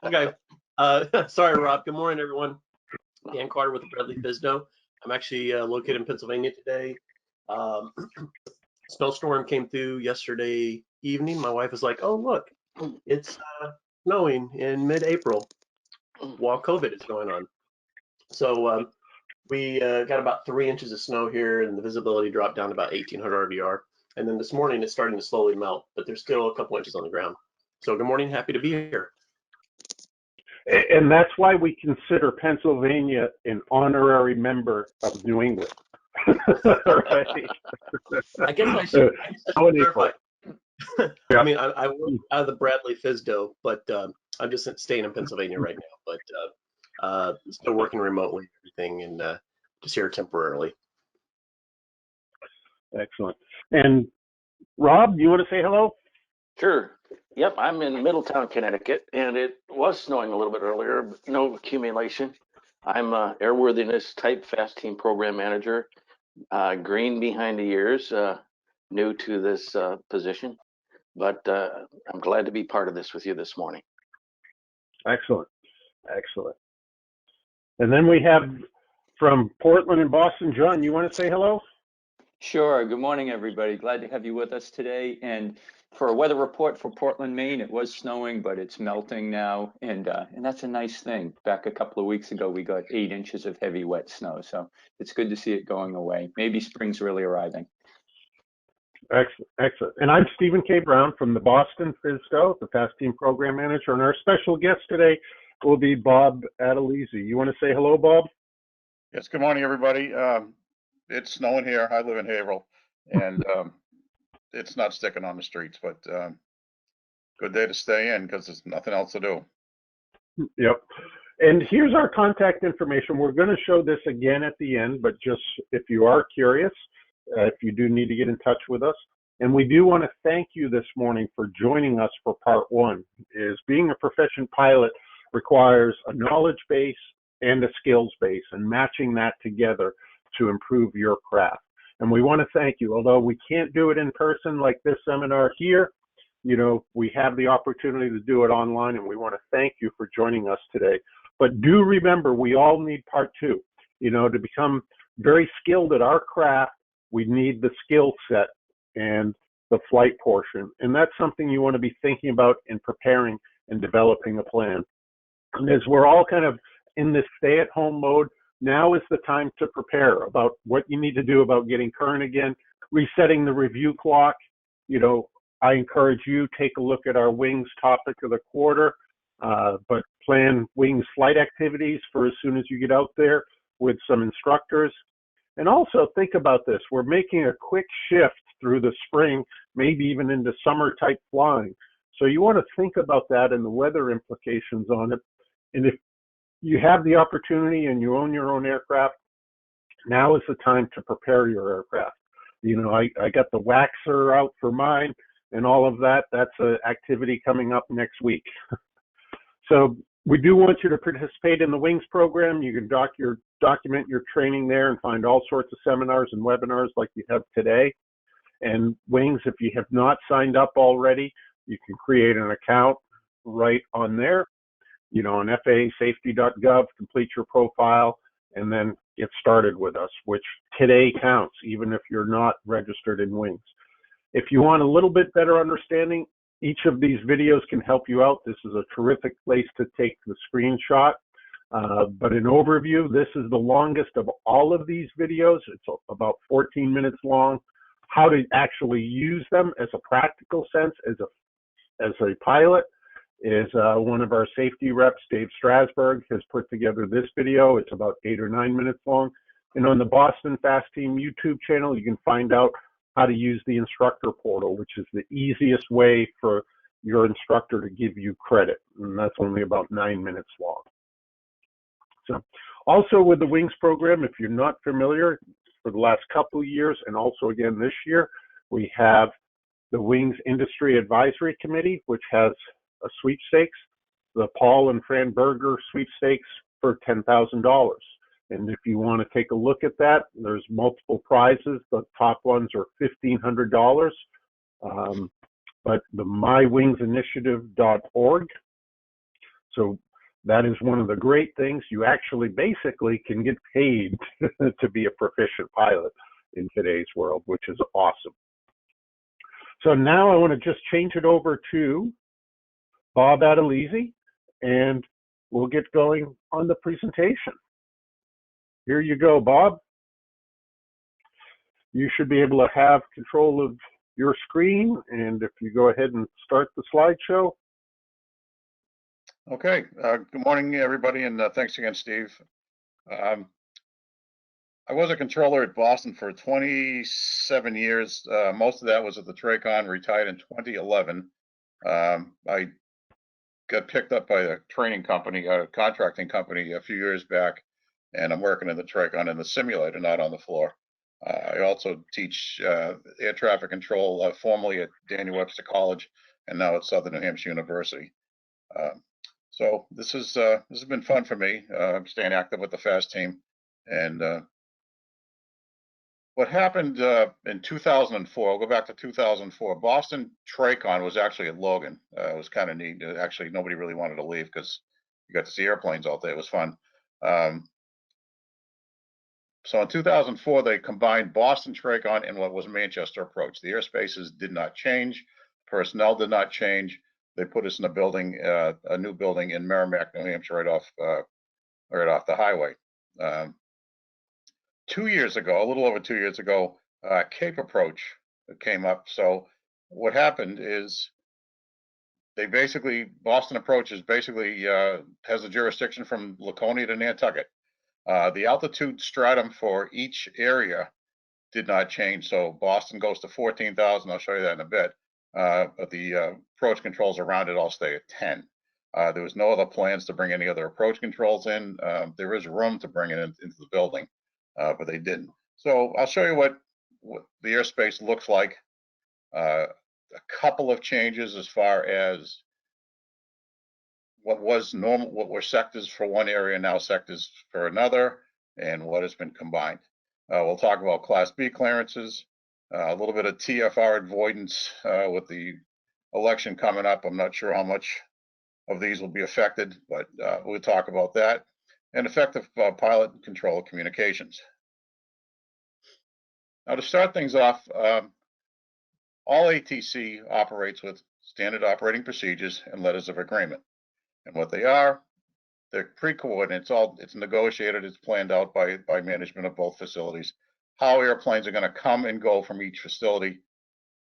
Okay. Sorry, Rob. Good morning, everyone. Dan Carter with the Bradley FAASTeam. I'm actually located in Pennsylvania today. Snowstorm came through yesterday evening. My wife was like, "Oh, look, it's snowing in mid-April while COVID is going on." So we got about 3 inches of snow here, and the visibility dropped down to about 1,800 RVR. And then this morning, it's starting to slowly melt, but there's still a couple inches on the ground. So good morning. Happy to be here. And that's why we consider Pennsylvania an honorary member of New England. Right? I guess I should clarify. Yeah. I mean, I work out of the Bradley FAASTeam, but I'm just staying in Pennsylvania right now, but still working remotely and everything, and just here temporarily. Excellent. And Rob, you want to say hello? Sure. Yep, I'm in Middletown, Connecticut, and it was snowing a little bit earlier, but no accumulation. I'm a airworthiness type FAASTeam program manager, green behind the ears, new to this position, but I'm glad to be part of this with you this morning. Excellent. Excellent. And then we have from Portland and Boston, John, you want to say hello? Sure. Good morning, everybody. Glad to have you with us today. And for a weather report for Portland, Maine, it was snowing, but it's melting now. And that's a nice thing. Back a couple of weeks ago, we got 8 inches of heavy, wet snow. So it's good to see it going away. Maybe spring's really arriving. Excellent. Excellent. And I'm Stephen K. Brown from the Boston FAASTeam, the FAASTeam Program Manager. And our special guest today will be Bob Adelizzi. You want to say hello, Bob? Yes, good morning, everybody. It's snowing here. I live in Haverhill, and it's not sticking on the streets, but good day to stay in because there's nothing else to do. Yep. And here's our contact information. We're going to show this again at the end, but just if you are curious, if you do need to get in touch with us. And we do want to thank you this morning for joining us for part one. Is being a proficient pilot requires a knowledge base and a skills base, and matching that together to improve your craft. And we want to thank you. Although we can't do it in person like this seminar here, you know, we have the opportunity to do it online, and we want to thank you for joining us today. But do remember, we all need part two. You know, to become very skilled at our craft, we need the skill set and the flight portion. And that's something you want to be thinking about in preparing and developing a plan. And as we're all kind of in this stay-at-home mode, now is the time to prepare about what you need to do about getting current again, resetting the review clock. You know, I encourage you, take a look at our wings topic of the quarter, but plan wings flight activities for as soon as you get out there with some instructors. And also think about this. We're making a quick shift through the spring, maybe even into summer type flying. So you want to think about that and the weather implications on it. And if you have the opportunity and you own your own aircraft, now is the time to prepare your aircraft. You know, I got the waxer out for mine and all of that. That's an activity coming up next week. So we do want you to participate in the WINGS program. You can document your training there and find all sorts of seminars and webinars like you have today. And WINGS, if you have not signed up already, you can create an account right on there. You know, on FAAsafety.gov, complete your profile, and then get started with us, which today counts, even if you're not registered in WINGS. If you want a little bit better understanding, each of these videos can help you out. This is a terrific place to take the screenshot. But in overview, this is the longest of all of these videos. It's about 14 minutes long. How to actually use them as a practical sense as a pilot is one of our safety reps, Dave Strasberg, has put together this video. It's about 8 or 9 minutes long. And on the Boston FAASTeam YouTube channel, you can find out how to use the instructor portal, which is the easiest way for your instructor to give you credit. And that's only about 9 minutes long. So also with the WINGS program, if you're not familiar, for the last couple of years, and also again this year, we have the WINGS Industry Advisory Committee, which has a sweepstakes, the Paul and Fran Berger sweepstakes for $10,000. And if you want to take a look at that, there's multiple prizes. The top ones are $1,500. But the mywingsinitiative.org So that is one of the great things. You actually basically can get paid to be a proficient pilot in today's world, which is awesome. So now I want to just change it over to Bob Adelizzi, and we'll get going on the presentation. Here you go, Bob. You should be able to have control of your screen, and if you go ahead and start the slideshow. Okay, good morning, everybody, and thanks again, Steve. I was a controller at Boston for 27 years. Most of that was at the TRACON, retired in 2011. I got picked up by a training company, a contracting company, a few years back, and I'm working in the TRACON in the simulator, not on the floor. I also teach air traffic control, formerly at Daniel Webster College, and now at Southern New Hampshire University. So this has been fun for me. I'm staying active with the FAASTeam, and what happened in 2004? I'll go back to 2004. Boston TRACON was actually at Logan. It was kind of neat. Actually, nobody really wanted to leave because you got to see airplanes out there. It was fun. So in 2004, they combined Boston TRACON and what was Manchester Approach. The airspaces did not change. Personnel did not change. They put us in a building, a new building in Merrimack, New Hampshire, right off the highway. 2 years ago, a little over 2 years ago, Cape Approach came up. So what happened is Boston Approach is basically has a jurisdiction from Laconia to Nantucket. The altitude stratum for each area did not change. So Boston goes to 14,000. I'll show you that in a bit. But the approach controls around it all stay at 10. There was no other plans to bring any other approach controls in. There is room to bring it into the building, but they didn't. So I'll show you what the airspace looks like. A couple of changes as far as what was normal, what were sectors for one area, now sectors for another, and what has been combined. We'll talk about Class B clearances, a little bit of TFR avoidance with the election coming up. I'm not sure how much of these will be affected, but we'll talk about that, and effective pilot and control communications. Now, to start things off, all ATC operates with standard operating procedures and letters of agreement. And what they are, they're pre-coordinated. It's negotiated, it's planned out by management of both facilities, how airplanes are going to come and go from each facility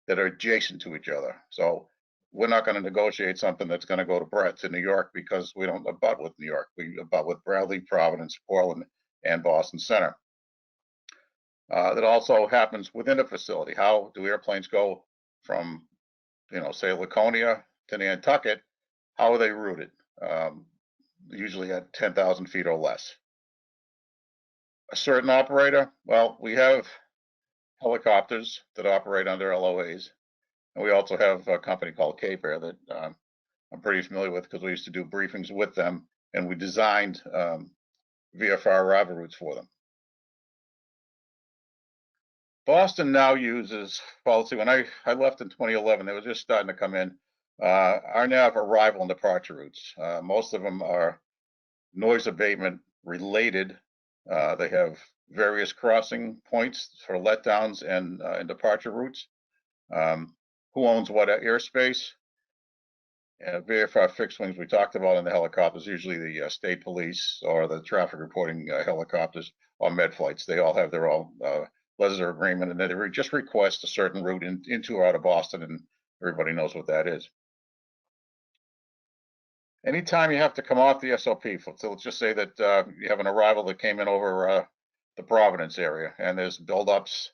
that are adjacent to each other. So we're not going to negotiate something that's going to go to New York because we don't abut with New York. We abut with Bradley, Providence, Portland, and Boston Center. That also happens within a facility. How do airplanes go from, say Laconia to Nantucket? How are they routed? Usually at 10,000 feet or less. A certain operator, well, we have helicopters that operate under LOAs, and we also have a company called Cape Air that I'm pretty familiar with because we used to do briefings with them, and we designed VFR arrival routes for them. Boston now uses policy. When I left in 2011, they were just starting to come in. Our nav arrival and departure routes. Most of them are noise abatement related. They have various crossing points for letdowns and departure routes. Who owns what airspace? VFR fixed wings we talked about in the helicopters, usually the state police or the traffic reporting helicopters or med flights. They all have their own letters of agreement, and they just request a certain route into or out of Boston, and everybody knows what that is. Anytime you have to come off the SOP, so let's just say that you have an arrival that came in over the Providence area, and there's buildups,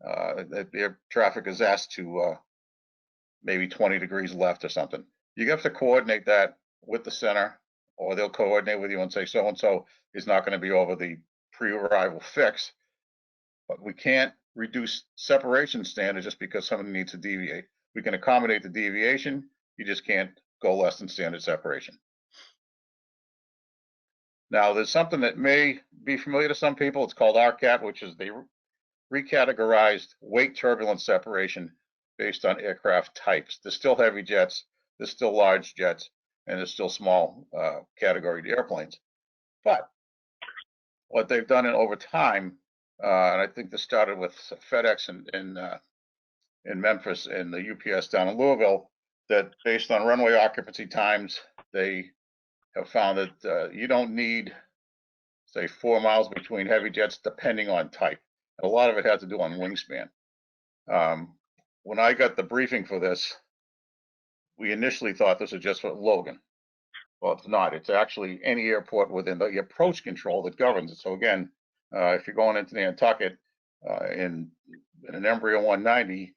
that air traffic is asked to maybe 20 degrees left or something. You have to coordinate that with the center, or they'll coordinate with you and say so-and-so is not going to be over the pre-arrival fix, but we can't reduce separation standard just because somebody needs to deviate. We can accommodate the deviation, you just can't go less than standard separation. Now, there's something that may be familiar to some people. It's called RCAT, which is the recategorized weight turbulence separation based on aircraft types. There's still heavy jets, there's still large jets, and it's still small category airplanes. But what they've done over time, and I think this started with FedEx in Memphis and the UPS down in Louisville, that based on runway occupancy times, they have found that you don't need, say, 4 miles between heavy jets, depending on type. And a lot of it has to do on wingspan. When I got the briefing for this, we initially thought this was just for Logan. Well, it's not. It's actually any airport within the approach control that governs it. So again, if you're going into Nantucket in an Embraer 190,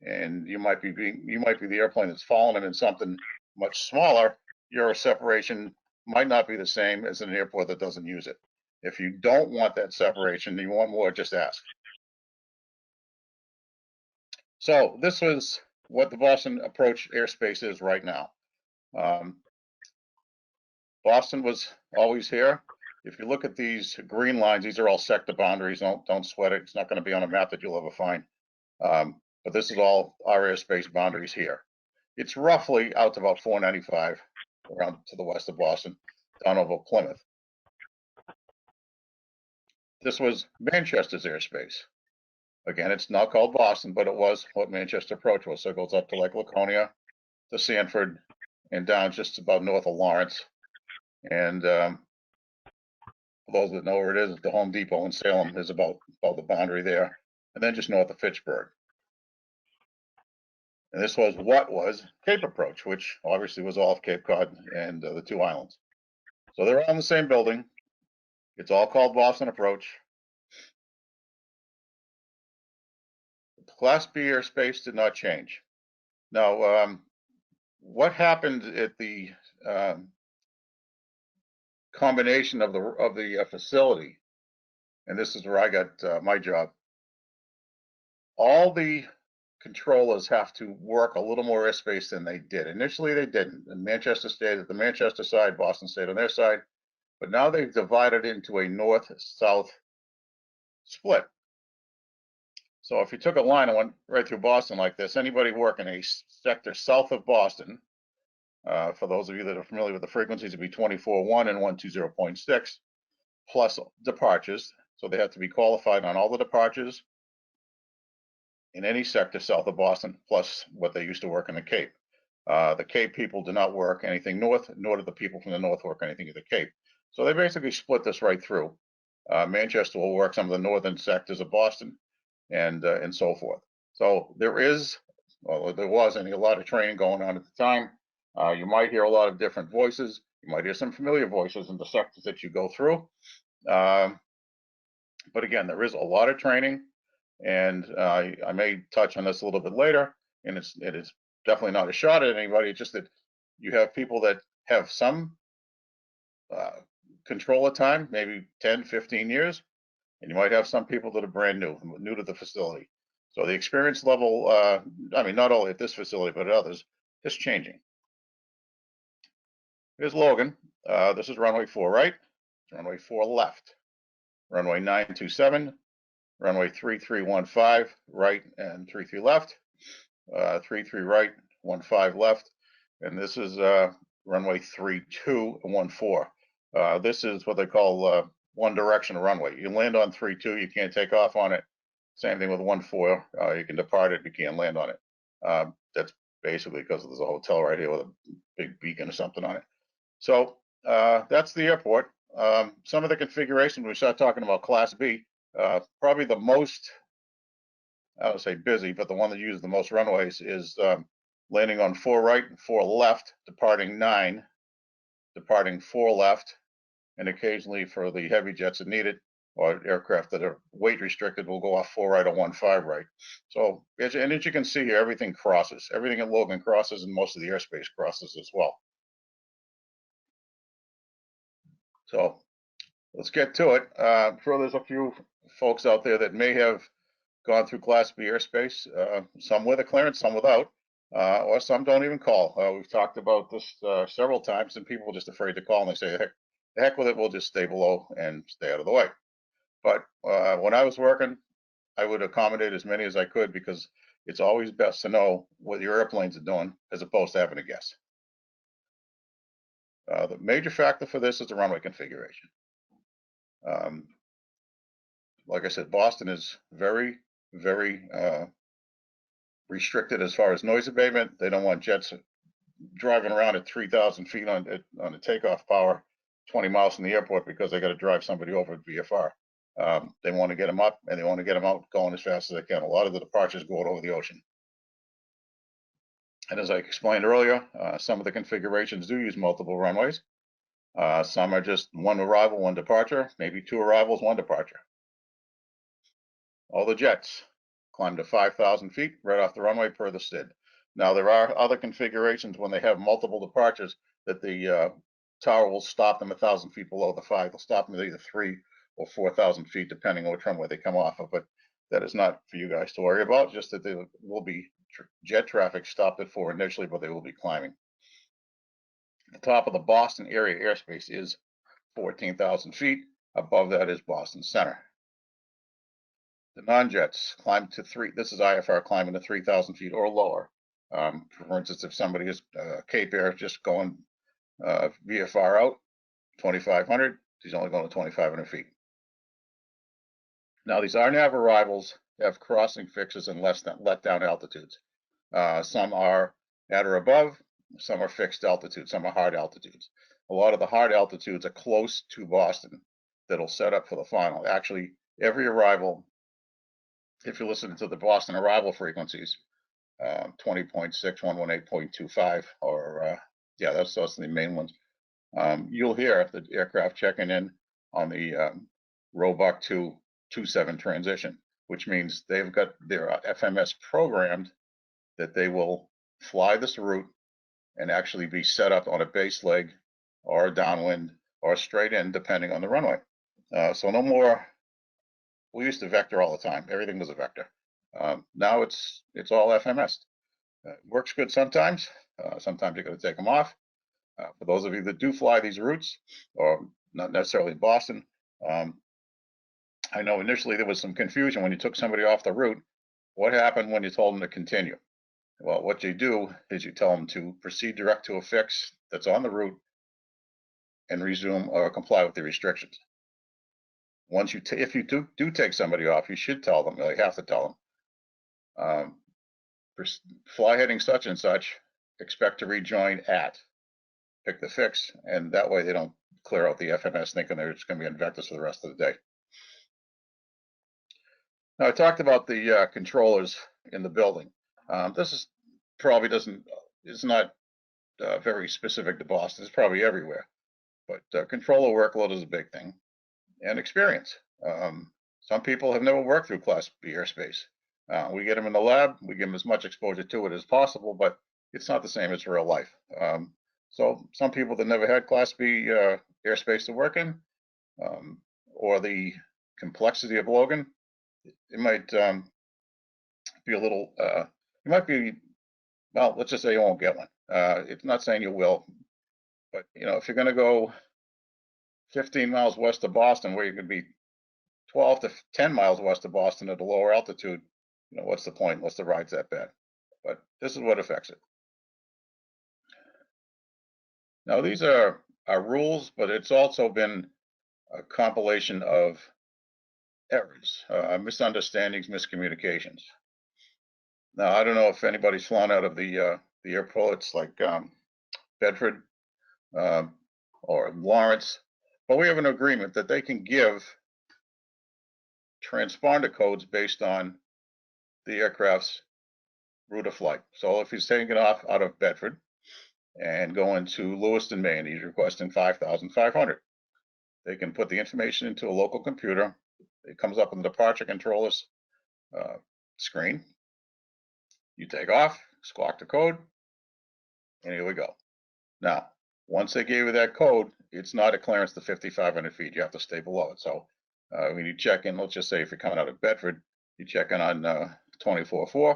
and you might be the airplane that's falling in something much smaller, your separation might not be the same as an airport that doesn't use it. If you don't want that separation, you want more, just ask. So this was what the Boston approach airspace is right now. Boston was always here. If you look at these green lines, these are all sector boundaries. Don't sweat it. It's not going to be on a map that you'll ever find. But this is all our airspace boundaries here. It's roughly out to about 495 around to the west of Boston, down over Plymouth. This was Manchester's airspace. Again, it's not called Boston, but it was what Manchester approach was. So it goes up to like Laconia, to Sanford, and down just about north of Lawrence. And for those that know where it is, the Home Depot in Salem is about the boundary there, and then just north of Fitchburg. And this was what was Cape Approach, which obviously was all of Cape Cod and the two islands. So they're all in the same building. It's all called Boston Approach. The Class B airspace did not change. Now, what happened at the combination of the facility, and this is where I got my job. All the controllers have to work a little more airspace than they did. Initially, they didn't. And Manchester stayed at the Manchester side, Boston stayed on their side. But now they've divided into a north-south split. So if you took a line and went right through Boston like this, anybody working a sector south of Boston, for those of you that are familiar with the frequencies, it'd be 24.1 and 120.6 plus departures. So they have to be qualified on all the departures in any sector south of Boston, plus what they used to work in the Cape. The Cape people do not work anything north, nor do the people from the north work anything at the Cape. So they basically split this right through. Manchester will work some of the northern sectors of Boston, and so forth. So there was a lot of training going on at the time. You might hear a lot of different voices. You might hear some familiar voices in the sectors that you go through. But again, there is a lot of training, and I may touch on this a little bit later. And it is definitely not a shot at anybody. It's just that you have people that have some control of time, maybe 10, 15 years, and you might have some people that are brand new to the facility. So the experience level, I mean, not only at this facility, but at others, is changing. Here's Logan. This is runway 4 right, runway 4 left, runway 927, runway 3315 right and 33 left, 33 right, 15 left, and this is runway 32 and 14. This is what they call one direction runway. You land on 32, you can't take off on it. Same thing with 14. You can depart it, you can't land on it. That's basically because there's a hotel right here with a big beacon or something on it. So that's the airport. Some of the configuration, when we start talking about Class B, probably the most, I would say busy, but the one that uses the most runways is landing on 4 right and 4 left, departing 9, departing 4 left, and occasionally for the heavy jets that need it, or aircraft that are weight restricted, will go off 4 right or 15 right. So, and as you can see here, everything crosses. Everything at Logan crosses, and most of the airspace crosses as well. So let's get to it. I'm sure there's a few folks out there that may have gone through Class B airspace, some with a clearance, some without, or some don't even call. We've talked about this several times, and people are just afraid to call, and they say, the heck with it, we'll just stay below and stay out of the way. But when I was working, I would accommodate as many as I could, because it's always best to know what your airplanes are doing as opposed to having to guess. The major factor for this is the runway configuration. Like I said, Boston is very, very restricted as far as noise abatement. They don't want jets driving around at 3,000 feet on the takeoff power, 20 miles from the airport, because they got to drive somebody over at VFR. They want to get them up and they want to get them out going as fast as they can. A lot of the departures go over the ocean. And as I explained earlier, some of the configurations do use multiple runways. Some are just one arrival, one departure, maybe two arrivals, one departure. All the jets climb to 5,000 feet right off the runway per the STID. Now, there are other configurations when they have multiple departures that the tower will stop them 1,000 feet below the 5. They'll stop them at either 3,000 or 4,000 feet, depending on which runway they come off of. But that is not for you guys to worry about, just that there will be jet traffic stopped at 4 initially, but they will be climbing. The top of the Boston area airspace is 14,000 feet. Above that is Boston Center. The non-jets climb to 3. This is IFR climbing to 3,000 feet or lower. For instance, if somebody is Cape Air just going VFR out, 2,500, he's only going to 2,500 feet. Now, these RNAV arrivals have crossing fixes and let down altitudes. Some are at or above, some are fixed altitudes, some are hard altitudes. A lot of the hard altitudes are close to Boston that'll set up for the final. Actually, every arrival, if you're listening to the Boston arrival frequencies, 20.6, 118.25, or yeah, that's the main ones. You'll hear the aircraft checking in on the Roebuck to 27 transition, which means they've got their FMS programmed that they will fly this route and actually be set up on a base leg or downwind or straight in, depending on the runway. So no more. We used to vector all the time. Everything was a vector. Now it's all FMS. Works good sometimes. Sometimes you're going to take them off. For those of you that do fly these routes, or not necessarily Boston, I know initially there was some confusion when you took somebody off the route. What happened when you told them to continue? Well, what you do is you tell them to proceed direct to a fix that's on the route and resume or comply with the restrictions. Once you, if you do take somebody off, you should tell them. You have to tell them. Fly heading such and such. Expect to rejoin at. Pick the fix, and that way they don't clear out the FMS thinking they're just going to be on vectors for the rest of the day. Now, I talked about the controllers in the building. This is probably it's not very specific to Boston. It's probably everywhere. But controller workload is a big thing, and experience. Some people have never worked through Class B airspace. We get them in the lab. We give them as much exposure to it as possible, but it's not the same as real life. So some people that never had Class B airspace to work in, or the complexity of Logan, it might be a little, you might be, well, let's just say you won't get one. It's not saying you will, but if you're going to go 15 miles west of Boston, where you could be 12 to 10 miles west of Boston at a lower altitude, what's the point unless the ride's that bad? But this is what affects it. Now, these are our rules, but it's also been a compilation of errors, misunderstandings, miscommunications. Now, I don't know if anybody's flown out of the airports like Bedford or Lawrence, but we have an agreement that they can give transponder codes based on the aircraft's route of flight. So if he's taking it off out of Bedford and going to Lewiston, Maine, he's requesting 5,500. They can put the information into a local computer. It comes up on the departure controller's screen. You take off, squawk the code, and here we go. Now, once they gave you that code, it's not a clearance to 5,500 feet. You have to stay below it. So when you check in, let's just say if you're coming out of Bedford, you check in on 24.4,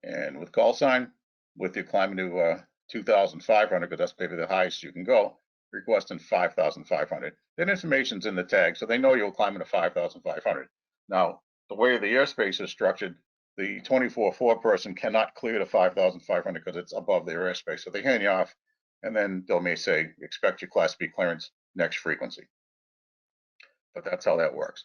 and with call sign, with you climbing to 2,500, because that's maybe the highest you can go, requesting 5,500. That information's in the tag, so they know you'll climb to 5,500. Now, the way the airspace is structured, the 24.4 person cannot clear to 5,500 because it's above their airspace. So they hand you off and then they may say, expect your Class B clearance next frequency. But that's how that works.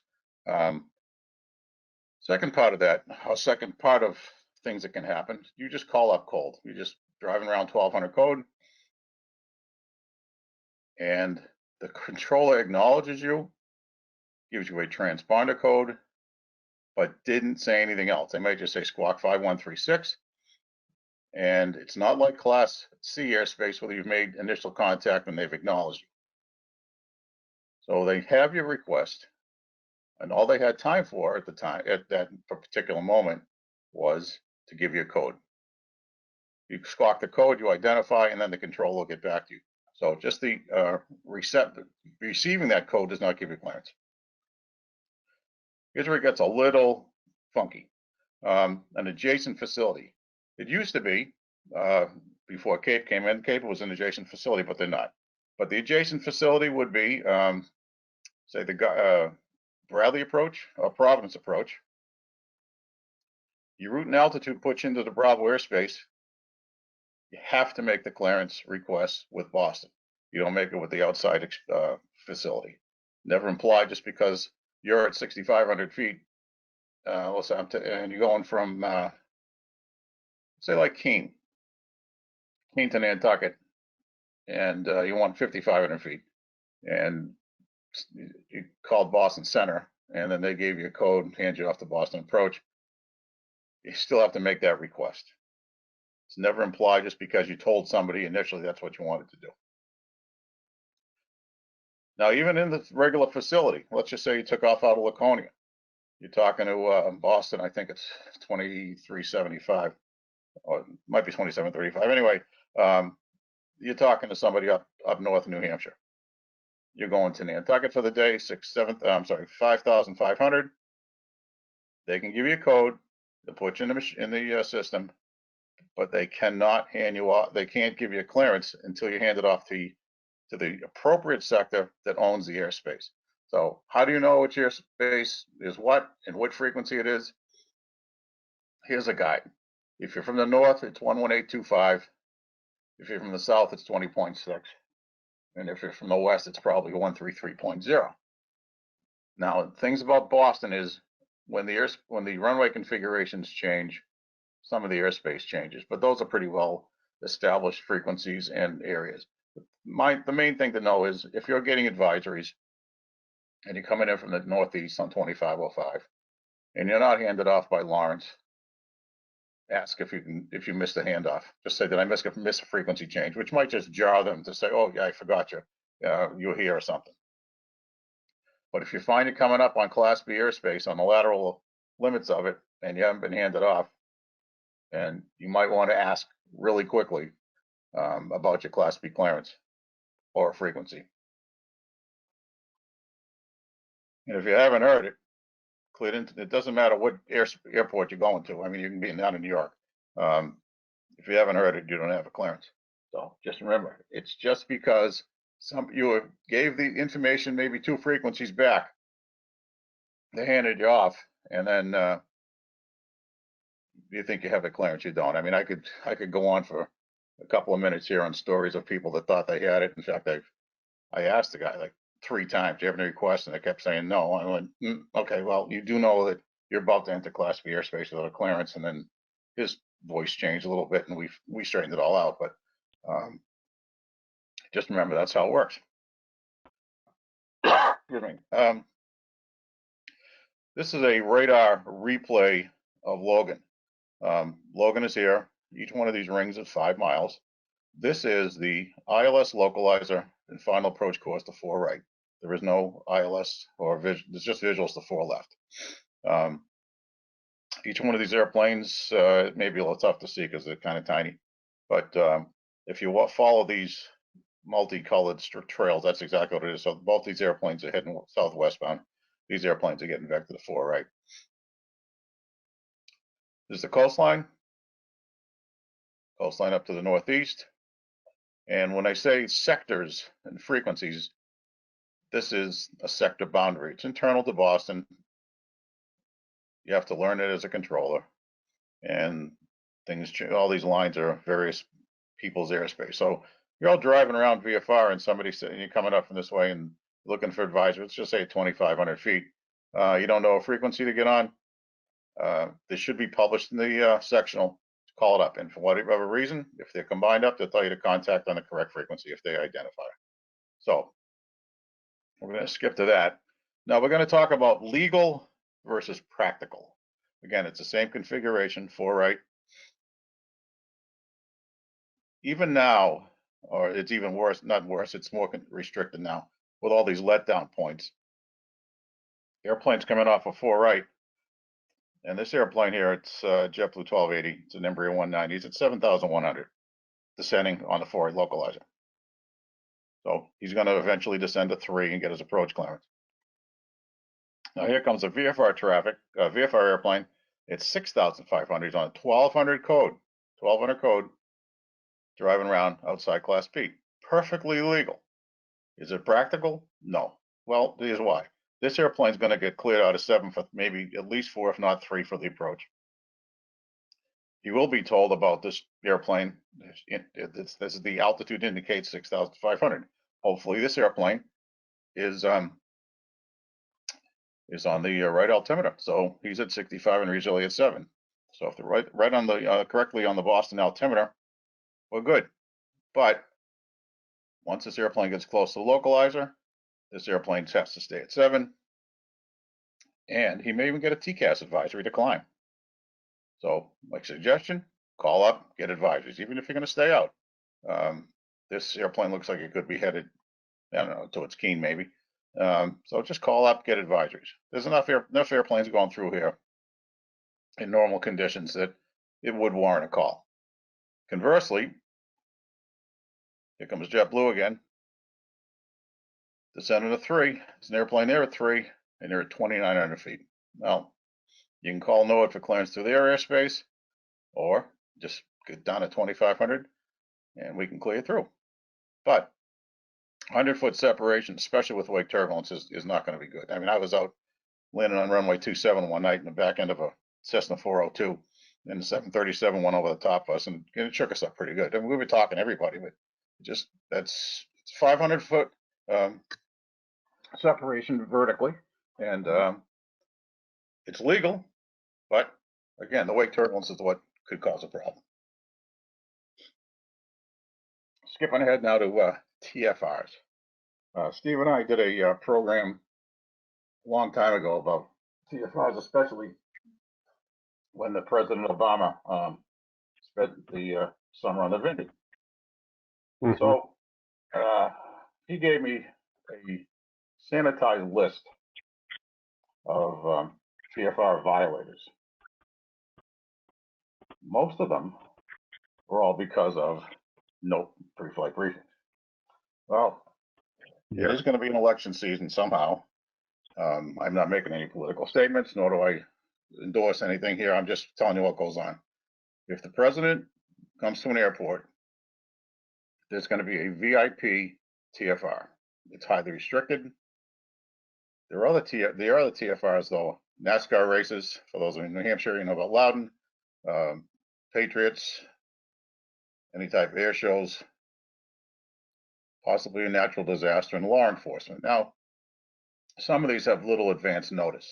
Second part of that, second part of things that can happen, you just call up cold. You're just driving around 1200 code, and the controller acknowledges you, gives you a transponder code, but didn't say anything else. They might just say squawk 5136. And it's not like Class C airspace where you've made initial contact and they've acknowledged you. So they have your request, and all they had time for at the time, at that particular moment, was to give you a code. You squawk the code, you identify, and then the controller will get back to you. So just the receiving that code does not give you clearance. Here's where it gets a little funky. An adjacent facility. It used to be, before CAPE came in, CAPE was an adjacent facility, but they're not. But the adjacent facility would be, say, the Bradley approach or Providence approach. Your route and altitude puts you into the Bravo airspace. You have to make the clearance request with Boston. You don't make it with the outside facility. Never imply just because you're at 6,500 feet, and you're going from, say, like Keene to Nantucket, and you want 5,500 feet, and you called Boston Center, and then they gave you a code and hand you off the Boston approach. You still have to make that request. It's never implied just because you told somebody initially that's what you wanted to do. Now, even in the regular facility, let's just say you took off out of Laconia. You're talking to Boston, I think it's 2375, or it might be 2735. Anyway, you're talking to somebody up north in New Hampshire. You're going to Nantucket for the day, 5,500. They can give you a code to put you in the system, but they cannot hand you off. They can't give you a clearance until you hand it off to the appropriate sector that owns the airspace. So how do you know which airspace is what and what frequency it is? Here's a guide. If you're from the north, it's 11825. If you're from the south, it's 20.6. And if you're from the west, it's probably 133.0. Now, things about Boston is when the runway configurations change, some of the airspace changes, but those are pretty well established frequencies and areas. The main thing to know is if you're getting advisories and you're coming in from the northeast on 2505 and you're not handed off by Lawrence, ask if you missed a handoff. Just say, did I miss a frequency change, which might just jar them to say, oh yeah, I forgot you. You were here or something. But if you find it coming up on Class B airspace on the lateral limits of it and you haven't been handed off, and you might want to ask really quickly about your Class B clearance or frequency. And if you haven't heard it, it doesn't matter what airport you're going to. I mean, you can be down in New York. If you haven't heard it, you don't have a clearance. So just remember, it's just because you gave the information maybe 2 frequencies back, they handed you off, and then you think you have the clearance, you don't. I mean, I could go on for a couple of minutes here on stories of people that thought they had it. In fact, I asked the guy like 3 times, do you have any requests? And they kept saying no. I went, okay, well, you do know that you're about to enter Class B airspace without a clearance. And then his voice changed a little bit, and we straightened it all out. But just remember, that's how it works. Excuse me. This is a radar replay of Logan. Logan is here. Each one of these rings is 5 miles. This is the ILS localizer and final approach course to 4 right. There is no ILS or there's just visuals to 4 left. Each one of these airplanes may be a little tough to see because they're kind of tiny. But if you follow these multicolored trails, that's exactly what it is. So both these airplanes are heading southwestbound. These airplanes are getting back to the 4 right. This is the coastline up to the northeast. And when I say sectors and frequencies, this is a sector boundary. It's internal to Boston. You have to learn it as a controller. And all these lines are various people's airspace. So you're all driving around VFR and somebody's and you're coming up from this way and looking for advisory. Let's just say 2,500 feet. You don't know a frequency to get on. This should be published in the sectional. Call it up, and for whatever reason, if they're combined up, they'll tell you to contact on the correct frequency if they identify. So we're going to skip to that. Now we're going to talk about legal versus practical. Again, it's the same configuration, 4 right. Even now, or it's even worse, not worse, it's more restricted now with all these letdown points. Airplanes coming off of 4 right. And this airplane here, it's JetBlue 1280. It's an Embraer 190. It's at 7,100, descending on the 4 right localizer. So he's going to eventually descend to 3 and get his approach clearance. Now here comes a VFR VFR airplane. It's 6,500. He's on a 1,200 code. 1,200 code, driving around outside Class B. Perfectly legal. Is it practical? No. Well, here's why. This airplane's going to get cleared out of 7 for maybe at least 4, if not 3, for the approach. You will be told about this airplane. This is the altitude indicates 6,500. Hopefully, this airplane is on the right altimeter. So he's at 65 and he's only at 7. So if they're right on the correctly on the Boston altimeter, we're good. But once this airplane gets close to the localizer, this airplane has to stay at 7. And he may even get a TCAS advisory to climb. So my suggestion, call up, get advisories, even if you're going to stay out. This airplane looks like it could be headed, I don't know, towards Keene maybe. So just call up, get advisories. There's enough airplanes going through here in normal conditions that it would warrant a call. Conversely, here comes JetBlue again. Descending to 3. It's an airplane there at 3, and they're at 2,900 feet. Well, you can call NOAA for clearance through their airspace, or just get down to 2,500, and we can clear through. But 100-foot separation, especially with wake turbulence, is not going to be good. I mean, I was out landing on runway 27 one night in the back end of a Cessna 402, and the 737 went over the top of us, and it shook us up pretty good. I mean, we were talking to everybody, but just it's 500-foot separation vertically, and it's legal, but again, the wake turbulence is what could cause a problem. Skipping ahead now to TFRs. Steve and I did a program a long time ago about TFRs, especially when the President Obama spent the summer on the Vineyard. Mm-hmm. So he gave me a sanitized list of TFR violators. Most of them were all because of no pre-flight briefings. Well, yeah. It is going to be an election season somehow. I'm not making any political statements, nor do I endorse anything here. I'm just telling you what goes on. If the president comes to an airport, there's going to be a VIP TFR. It's highly restricted. There are other TFRs though. NASCAR races, for those in New Hampshire, you know about Loudon, Patriots, any type of air shows, possibly a natural disaster, and law enforcement. Now, some of these have little advance notice.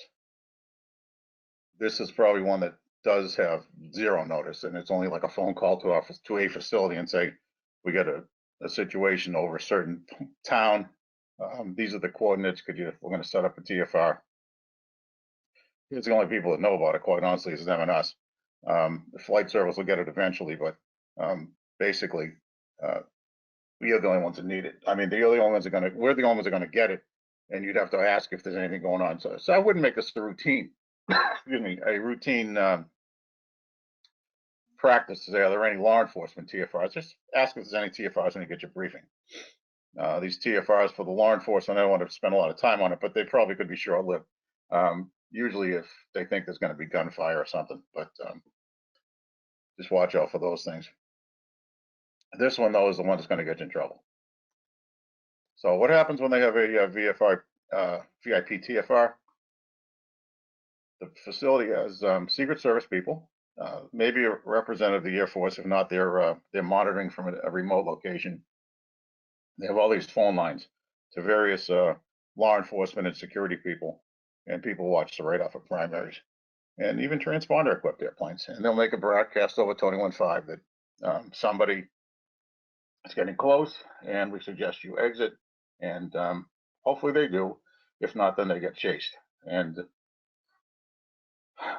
This is probably one that does have zero notice, and it's only like a phone call to a facility and say, we got a situation over a certain town. These are the coordinates. We're going to set up a TFR. It's the only people that know about it, quite honestly, is them and us. The flight service will get it eventually, but basically, we are the only ones that need it. I mean, we're the only ones that are going to get it, and you'd have to ask if there's anything going on. So I wouldn't make this a routine, excuse me, a routine practice to say, are there any law enforcement TFRs? Just ask if there's any TFRs when you get your briefing. These TFRs for the law enforcement, I don't want to spend a lot of time on it, but they probably could be short-lived. Usually if they think there's going to be gunfire or something, but just watch out for those things. This one, though, is the one that's going to get you in trouble. So what happens when they have a VIP TFR? The facility has Secret Service people, maybe a representative of the Air Force. If not, they're monitoring from a remote location. They have all these phone lines to various law enforcement and security people, and people watch the radar for primaries, and even transponder equipped airplanes. And they'll make a broadcast over 21.5 that somebody is getting close, and we suggest you exit. And hopefully they do. If not, then they get chased. And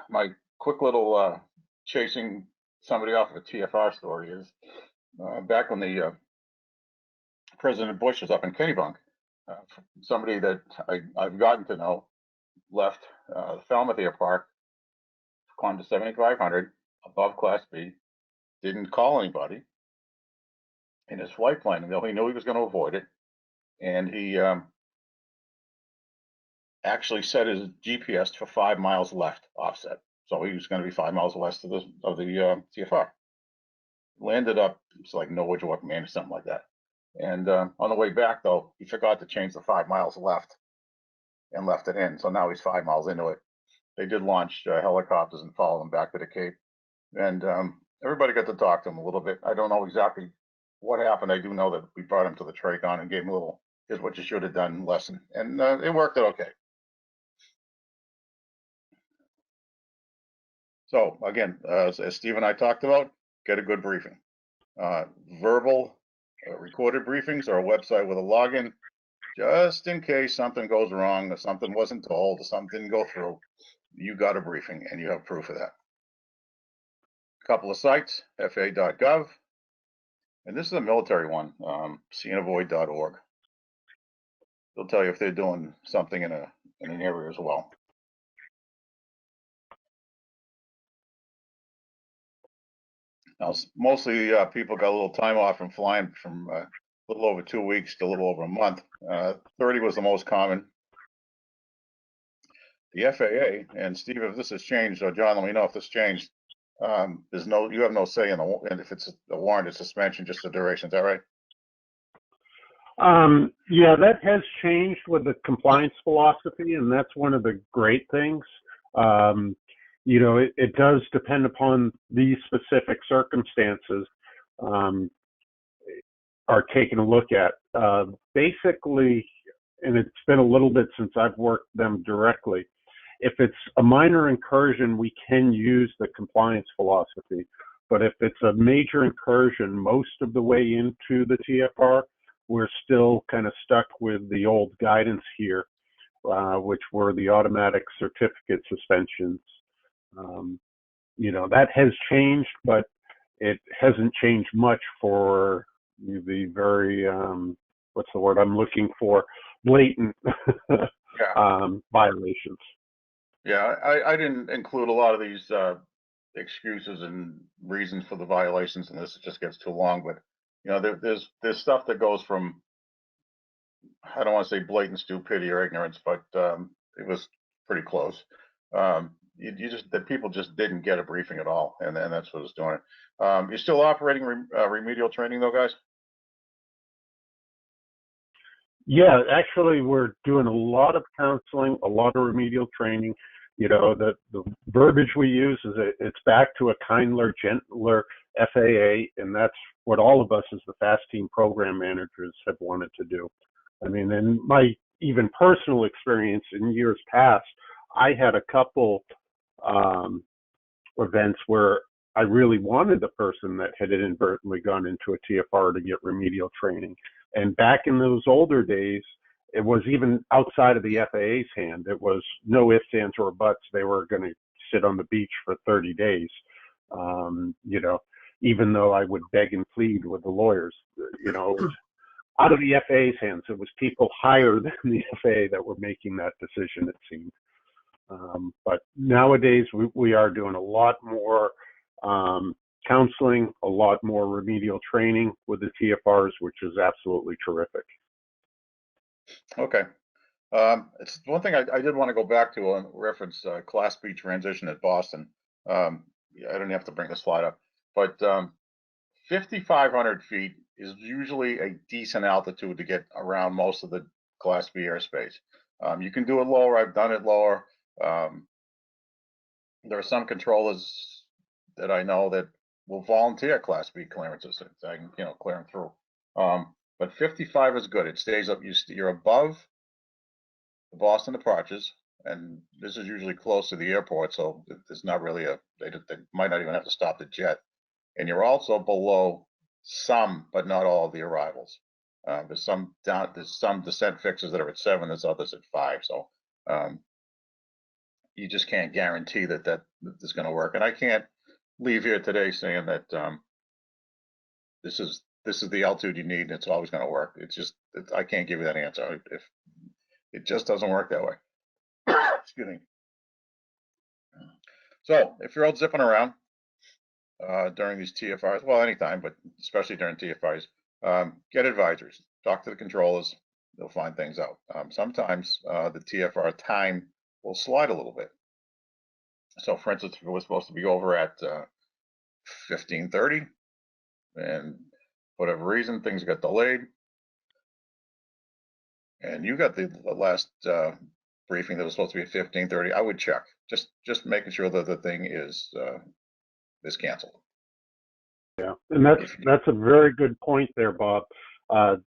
my quick little chasing somebody off of a TFR story is back when the President Bush was up in Kennebunk, somebody that I've gotten to know left the Falmouth Air Park, climbed to 7,500 above Class B, didn't call anybody in his flight planning, though he knew he was going to avoid it. And he actually set his GPS for 5 miles left offset. So he was going to be 5 miles west of the TFR. Landed up, it's like Norwich, man, or something like that. And on the way back, though, he forgot to change the 5 miles left and left it in. So now he's 5 miles into it. They did launch helicopters and follow him back to the Cape. And everybody got to talk to him a little bit. I don't know exactly what happened. I do know that we brought him to the TRACON and gave him a little, here's what you should have done lesson. And it worked out okay. So again, as Steve and I talked about, get a good briefing. Verbal recorded briefings or a website with a login, just in case something goes wrong or something wasn't told or something didn't go through. You got a briefing and you have proof of that. A couple of sites, FAA.gov, and this is a military one, seeandavoid.org. They'll tell you if they're doing something in an area as well. Now, mostly people got a little time off from flying from a little over 2 weeks to a little over a month. 30 was the most common. The FAA, and Steve, if this has changed, or John, let me know if this changed. You have no say in and if it's a warranted suspension, just the duration. Is that right? Yeah, that has changed with the compliance philosophy, and that's one of the great things. You know, it does depend upon these specific circumstances are taken a look at. Basically, and it's been a little bit since I've worked them directly, if it's a minor incursion, we can use the compliance philosophy. But if it's a major incursion most of the way into the TFR, we're still kind of stuck with the old guidance here, which were the automatic certificate suspensions. You know, that has changed, but it hasn't changed much for the very, what's the word I'm looking for, blatant violations. Yeah, I didn't include a lot of these excuses and reasons for the violations, and this just gets too long. But you know, there's stuff that goes from, I don't want to say blatant stupidity or ignorance, but it was pretty close. The people just didn't get a briefing at all, and that's what it's doing. You're still operating remedial training, though, guys? Yeah, actually, we're doing a lot of counseling, a lot of remedial training. You know, the verbiage we use is it's back to a kinder, gentler FAA, and that's what all of us as the FAASTeam program managers have wanted to do. I mean, in my even personal experience in years past, I had a couple events where I really wanted the person that had inadvertently gone into a TFR to get remedial training. And back in those older days, it was even outside of the FAA's hand. It was no ifs, ands, or buts. They were going to sit on the beach for 30 days. You know, even though I would beg and plead with the lawyers, you know, it was out of the FAA's hands. It was people higher than the FAA that were making that decision, it seemed. But nowadays, we are doing a lot more counseling, a lot more remedial training with the TFRs, which is absolutely terrific. Okay. It's one thing I did want to go back to and reference Class B transition at Boston. Yeah, I don't have to bring the slide up, but 5,500 feet is usually a decent altitude to get around most of the Class B airspace. You can do it lower. I've done it lower. There are some controllers that I know that will volunteer Class B clearances. I can, you know, clear them through. But but 55 is good. It stays up. You're above the Boston departures, and this is usually close to the airport, so there's not really they might not even have to stop the jet. And you're also below some, but not all, of the arrivals. There's some descent fixes that are at 7. There's others at 5. So you just can't guarantee that is going to work. And I can't leave here today saying that this is the altitude you need and it's always going to work. I can't give you that answer. If it just doesn't work that way. Excuse me. So if you're out zipping around during these TFRs, well, anytime, but especially during TFRs, get advisories. Talk to the controllers. They'll find things out. Sometimes the TFR time will slide a little bit. So for instance, if it was supposed to be over at 15:30, and for whatever reason, things got delayed, and you got the last briefing that was supposed to be at 15:30, I would check. Just making sure that the thing is canceled. Yeah, and that's a very good point there, Bob.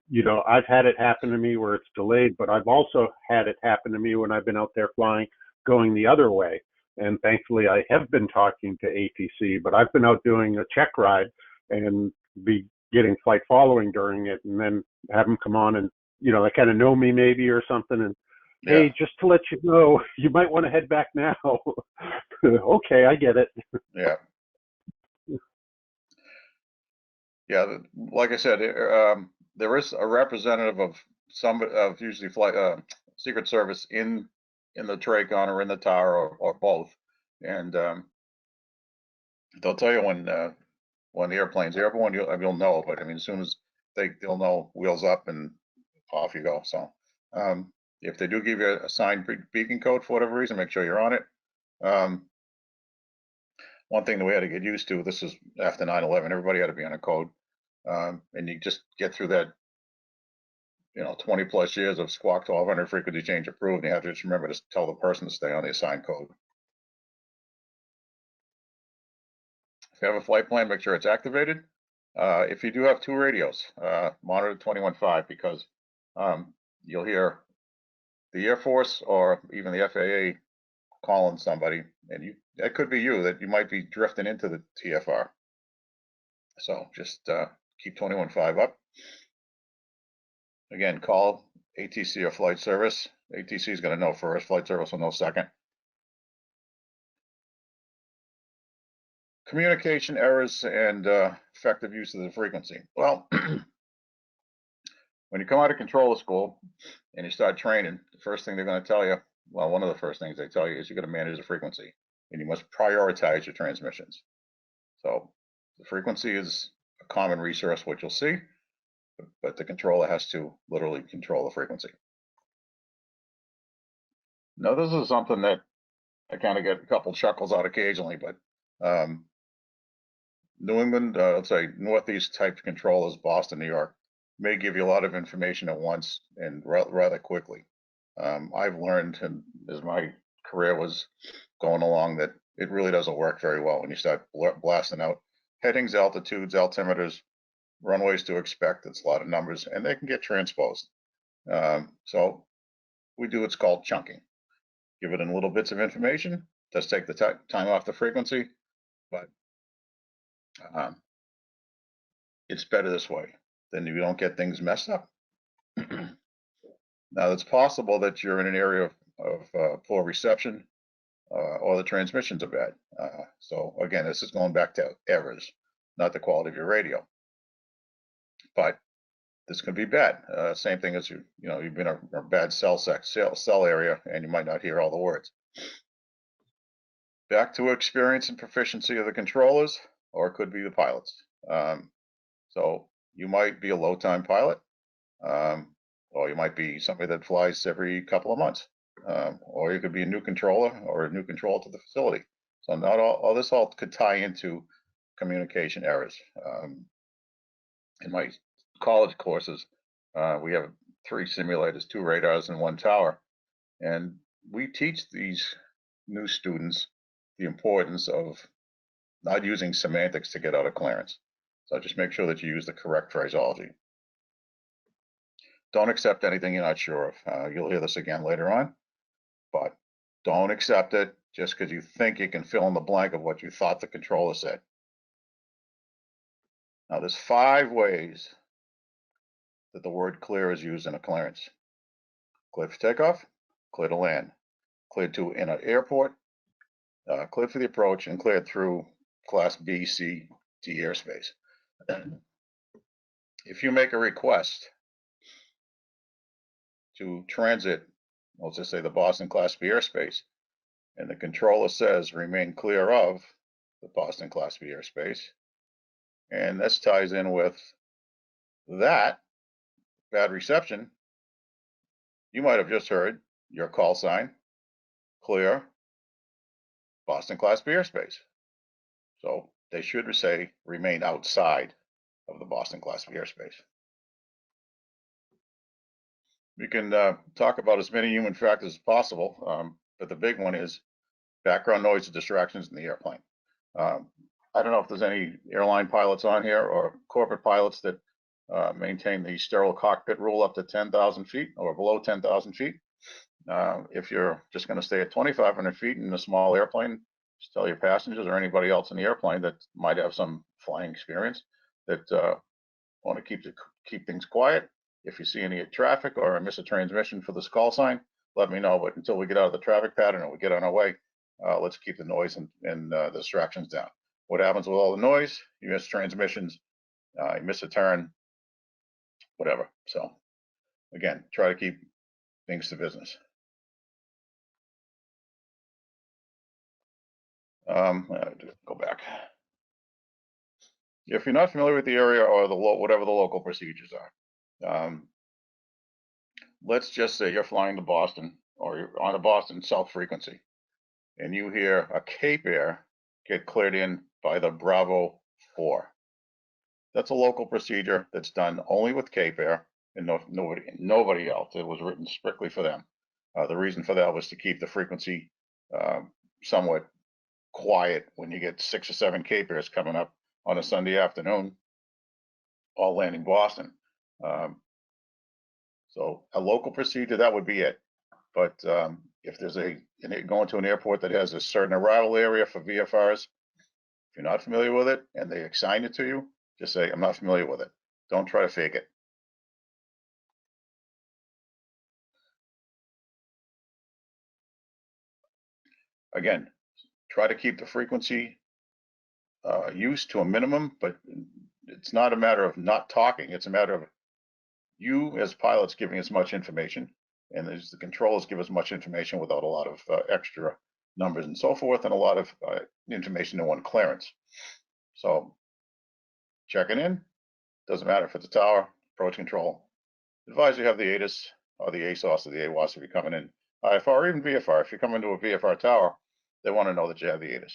You know, I've had it happen to me where it's delayed, but I've also had it happen to me when I've been out there flying going the other way. And thankfully, I have been talking to ATC, but I've been out doing a check ride and be getting flight following during it, and then have them come on and, you know, they kind of know me maybe or something, and hey, just to let you know, you might want to head back now. Okay, I get it. Yeah. Yeah, like I said, there is a representative of usually flight Secret Service in the TRACON or in the tower or both, and they'll tell you when the airplane's airborne. You'll know, but I mean, as soon as they'll know, wheels up and off you go. So if they do give you a signed beacon code for whatever reason, make sure you're on it. One thing that we had to get used to, this is after 9/11, everybody had to be on a code. And you just get through that, 20 plus years of squawk 1200 frequency change approved, and you have to just remember to tell the person to stay on the assigned code. If you have a flight plan, make sure it's activated. If you do have 2 radios, monitor 21.5, because you'll hear the Air Force or even the FAA calling somebody, and that could be you, that you might be drifting into the TFR. So just keep 21.5 up. Again, call ATC or flight service. ATC is going to know first, flight service will know second. Communication errors and effective use of the frequency. Well, when you come out of controller school and you start training, the first thing they're going to tell you, well, one of the first things they tell you is you're going to manage the frequency, and you must prioritize your transmissions. So the frequency is a common resource, which you'll see, but the controller has to literally control the frequency. Now, this is something that I kind of get a couple chuckles out occasionally, but New England, let's say Northeast type controllers, Boston, New York, may give you a lot of information at once and rather quickly. I've learned, and as my career was going along, that it really doesn't work very well when you start blasting out headings, altitudes, altimeters, runways to expect. It's a lot of numbers, and they can get transposed. So we do what's called chunking. Give it in little bits of information. Does take the time off the frequency, but it's better this way. Then you don't get things messed up. Now, it's possible that you're in an area of poor reception or the transmissions are bad. So again, this is going back to errors, not the quality of your radio. But this could be bad. Same thing as you've been in a bad cell area and you might not hear all the words. Back to experience and proficiency of the controllers, or it could be the pilots. So you might be a low-time pilot, or you might be somebody that flies every couple of months, or you could be a new controller or a new controller to the facility. So not all this could tie into communication errors. In my college courses, we have 3 simulators, 2 radars, and 1 tower, and we teach these new students the importance of not using semantics to get out of clearance. So just make sure that you use the correct phraseology. don't accept anything you're not sure of. You'll hear this again later on, but don't accept it just because you think you can fill in the blank of what you thought the controller said. Now, there's 5 ways that the word clear is used in a clearance. Clear for takeoff, clear to land, cleared to in an airport, cleared for the approach, and cleared through Class B, C, D airspace. If you make a request to transit, let's just say the Boston Class B airspace, and the controller says remain clear of the Boston Class B airspace, and this ties in with that bad reception, you might have just heard your call sign, clear, Boston Class B airspace. So they should say remain outside of the Boston Class B airspace. We can talk about as many human factors as possible, but the big one is background noise and distractions in the airplane. I don't know if there's any airline pilots on here or corporate pilots that maintain the sterile cockpit rule up to 10,000 feet or below 10,000 feet. If you're just going to stay at 2,500 feet in a small airplane, just tell your passengers or anybody else in the airplane that might have some flying experience that want to keep things quiet. If you see any traffic or miss a transmission for this call sign, let me know. But until we get out of the traffic pattern and we get on our way, let's keep the noise and the distractions down. What happens with all the noise? You miss transmissions, you miss a turn, whatever. So again, try to keep things to business. Go back. If you're not familiar with the area or whatever the local procedures are, let's just say you're flying to Boston or you're on the Boston South frequency, and you hear a Cape Air get cleared in by the Bravo 4. That's a local procedure that's done only with Cape Air and nobody else. It was written strictly for them. The reason for that was to keep the frequency somewhat quiet when you get 6 or 7 Cape Airs coming up on a Sunday afternoon, all landing Boston. So a local procedure, that would be it. But if there's going to an airport that has a certain arrival area for VFRs, if you're not familiar with it and they assign it to you, just say, I'm not familiar with it. Don't try to fake it. Again, try to keep the frequency use to a minimum, but it's not a matter of not talking. It's a matter of you as pilots giving as much information, and as the controllers give as much information without a lot of extra numbers and so forth, and a lot of information in one clearance. So checking in, doesn't matter if it's a tower, approach control. Advise you have the ADIS or the ASOS or the AWOS if you're coming in IFR or even VFR. If you come into a VFR tower, they want to know that you have the ADIS.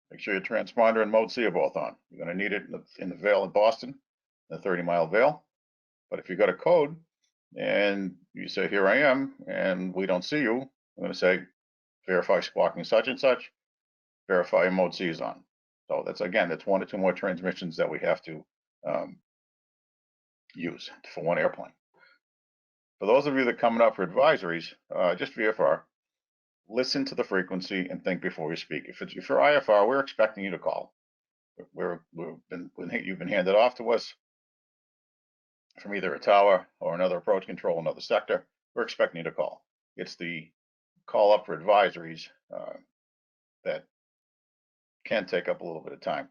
Make sure your transponder and mode C are both on. You're going to need it in the Vale in Boston, the 30-mile Vale. But if you've got a code and you say, here I am, and we don't see you, I'm going to say, verify squawking such and such, verify mode C is on. So that's 1 or 2 more transmissions that we have to use for one airplane. For those of you that are coming up for advisories, just VFR, listen to the frequency and think before you speak. If you're IFR, we're expecting you to call. You've been handed off to us from either a tower or another approach control, another sector. We're expecting you to call. It's the call up for advisories that can take up a little bit of time.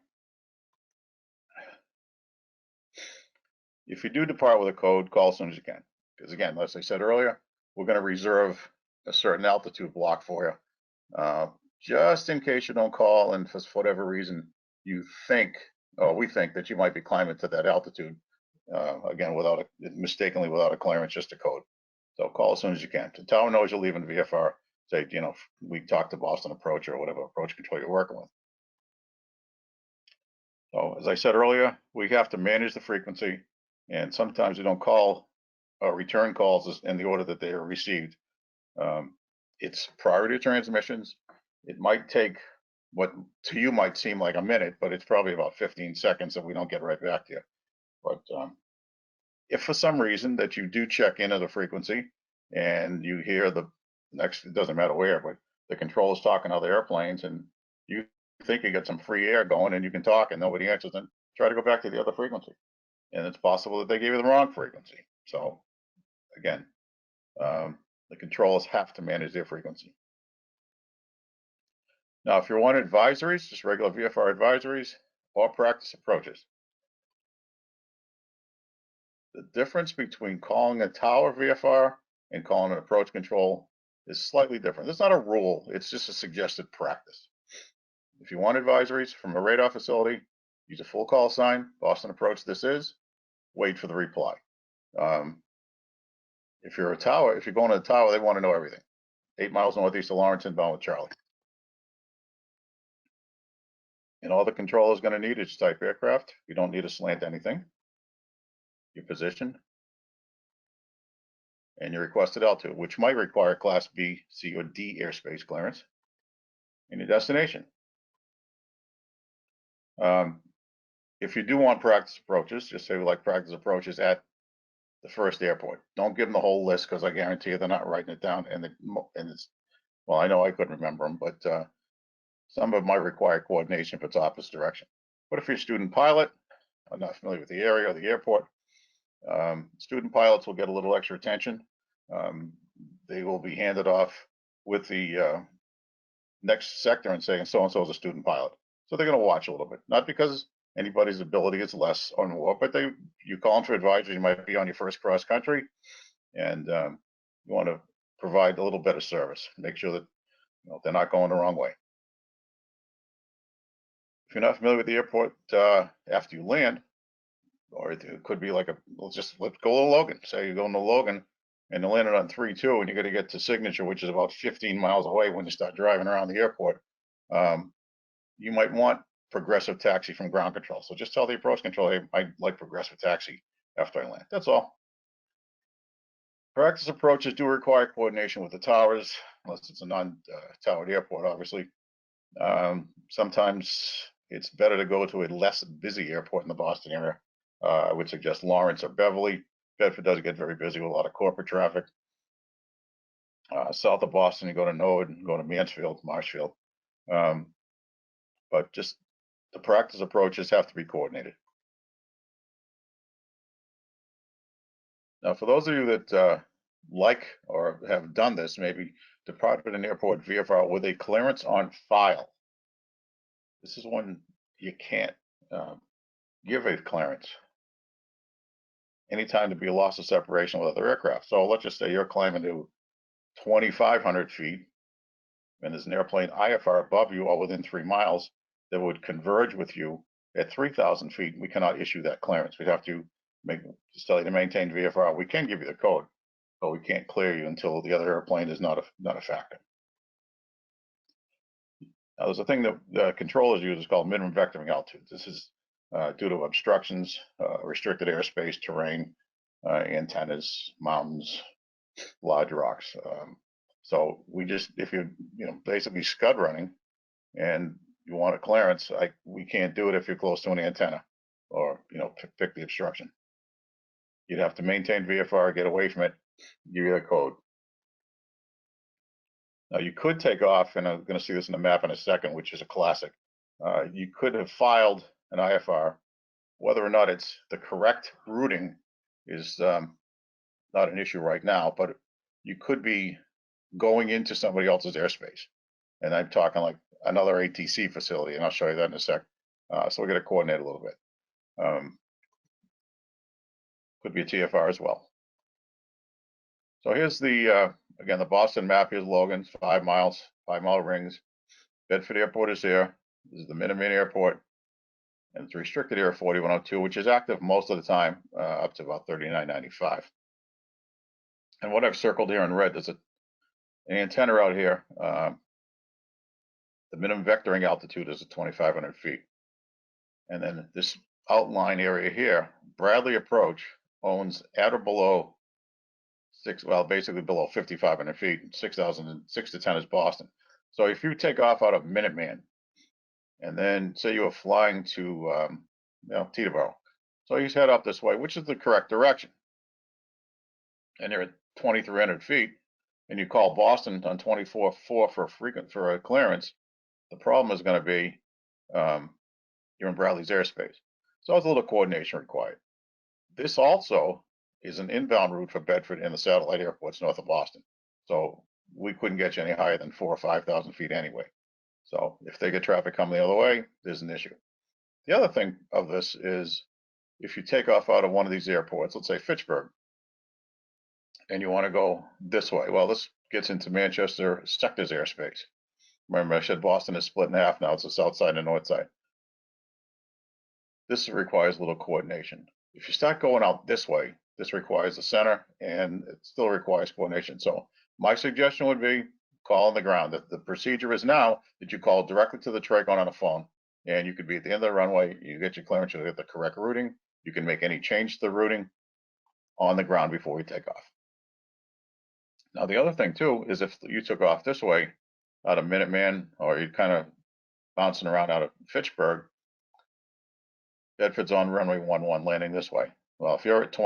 If you do depart with a code, call as soon as you can. Because again, as I said earlier, we're going to reserve a certain altitude block for you, just in case you don't call and for whatever reason you think, or we think that you might be climbing to that altitude, again, mistakenly without a clearance, just a code. So call as soon as you can. The tower knows you're leaving VFR. Say, we talked to Boston Approach or whatever approach control you're working with. So as I said earlier, we have to manage the frequency, and sometimes we don't call return calls in the order that they are received. It's priority transmissions. It might take what to you might seem like a minute, but it's probably about 15 seconds if we don't get right back to you. But if for some reason that you do check in at a frequency and you hear the next, it doesn't matter where, but the control is talking to other airplanes and you think you got some free air going and you can talk and nobody answers, then try to go back to the other frequency. And it's possible that they gave you the wrong frequency. So again, the controllers have to manage their frequency. Now, if you want advisories, just regular VFR advisories or practice approaches. The difference between calling a tower VFR and calling an approach control is slightly different. It's not a rule, it's just a suggested practice. If you want advisories from a radar facility, use a full call sign, Boston approach this is, wait for the reply. If you're a tower, if you're going to the tower, they want to know everything. 8 miles northeast of Lawrence, inbound with Charlie. And all the controller is going to need is type aircraft. You don't need to slant anything. Your position and your requested altitude, which might require Class B, C, or D airspace clearance, and your destination. If you do want practice approaches, just say we like practice approaches at the first airport. Don't give them the whole list because I guarantee you they're not writing it down. And it's, well, I know I couldn't remember them, but some of them might require coordination if it's opposite direction. But if you're a student pilot, I'm not familiar with the area or the airport, student pilots will get a little extra attention. They will be handed off with the next sector and saying so-and-so is a student pilot. So they're going to watch a little bit, not because anybody's ability is less or more, but you call them for advisory, you might be on your first cross country, and you want to provide a little better service. Make sure that they're not going the wrong way. If you're not familiar with the airport after you land, or it could be like let's go to Logan. Say you're going to Logan and you landed on 3-2 and you're going to get to Signature, which is about 15 miles away when you start driving around the airport. You might want progressive taxi from ground control. So just tell the approach control, hey, I'd like progressive taxi after I land. That's all. Practice approaches do require coordination with the towers, unless it's a non-towered airport, obviously. Sometimes it's better to go to a less busy airport in the Boston area. I would suggest Lawrence or Beverly. Bedford does get very busy with a lot of corporate traffic. South of Boston, you go to Norwood, and go to Mansfield, Marshfield. But just the practice approaches have to be coordinated. Now, for those of you that like or have done this, maybe departed an airport VFR with a clearance on file. This is when you can't give a clearance anytime to be a loss of separation with other aircraft. So let's just say you're climbing to 2,500 feet and there's an airplane IFR above you or within 3 miles that would converge with you at 3,000 feet. We cannot issue that clearance. We'd have to just tell you to maintain VFR. We can give you the code, but we can't clear you until the other airplane is not a factor. Now, there's a thing that the controllers use is called minimum vectoring altitude. This is due to obstructions, restricted airspace, terrain, antennas, mountains, large rocks. So we just, if you're basically scud running and you want a clearance, we can't do it if you're close to an antenna or pick the obstruction. You'd have to maintain VFR, get away from it, give you the code. Now you could take off, and I'm going to see this in the map in a second, which is a classic. You could have filed an IFR. Whether or not it's the correct routing is not an issue right now, but you could be going into somebody else's airspace. And I'm talking like another ATC facility, and I'll show you that in a sec. So we're going to coordinate a little bit. Could be a TFR as well. So here's the, again, the Boston map. Here's Logan's, 5 miles, 5-mile rings. Bedford Airport is here. This is the Minuteman Airport. And it's restricted area 4102, which is active most of the time, up to about 3995. And what I've circled here in red, there's an antenna out here. The minimum vectoring altitude is at 2,500 feet. And then this outline area here, Bradley Approach owns at or below basically below 5,500 feet. 6 to 10 is Boston. So if you take off out of Minuteman, and then say you were flying to Teterboro, so you head up this way, which is the correct direction. and you're at 2,300 feet, and you call Boston on 24.4 for a clearance, the problem is going to be you're in Bradley's airspace. So it's a little coordination required. This also is an inbound route for Bedford and the satellite airports north of Boston. So we couldn't get you any higher than 4,000 or 5,000 feet anyway. So if they get traffic coming the other way, there's an issue. The other thing of this is if you take off out of one of these airports, let's say Fitchburg, and you want to go this way, well, this gets into Manchester sector's airspace. Remember, I said Boston is split in half now. It's the south side and the north side. This requires a little coordination. If you start going out this way, this requires the center, and it still requires coordination. So my suggestion would be call on the ground. The procedure is now that you call directly to the TRACON on a phone, and you could be at the end of the runway, you get your clearance, you get the correct routing, you can make any change to the routing on the ground before you take off. Now, the other thing too is if you took off this way out of Minuteman, or you're kind of bouncing around out of Fitchburg, Bedford's on runway 11 landing this way. Well, if you're at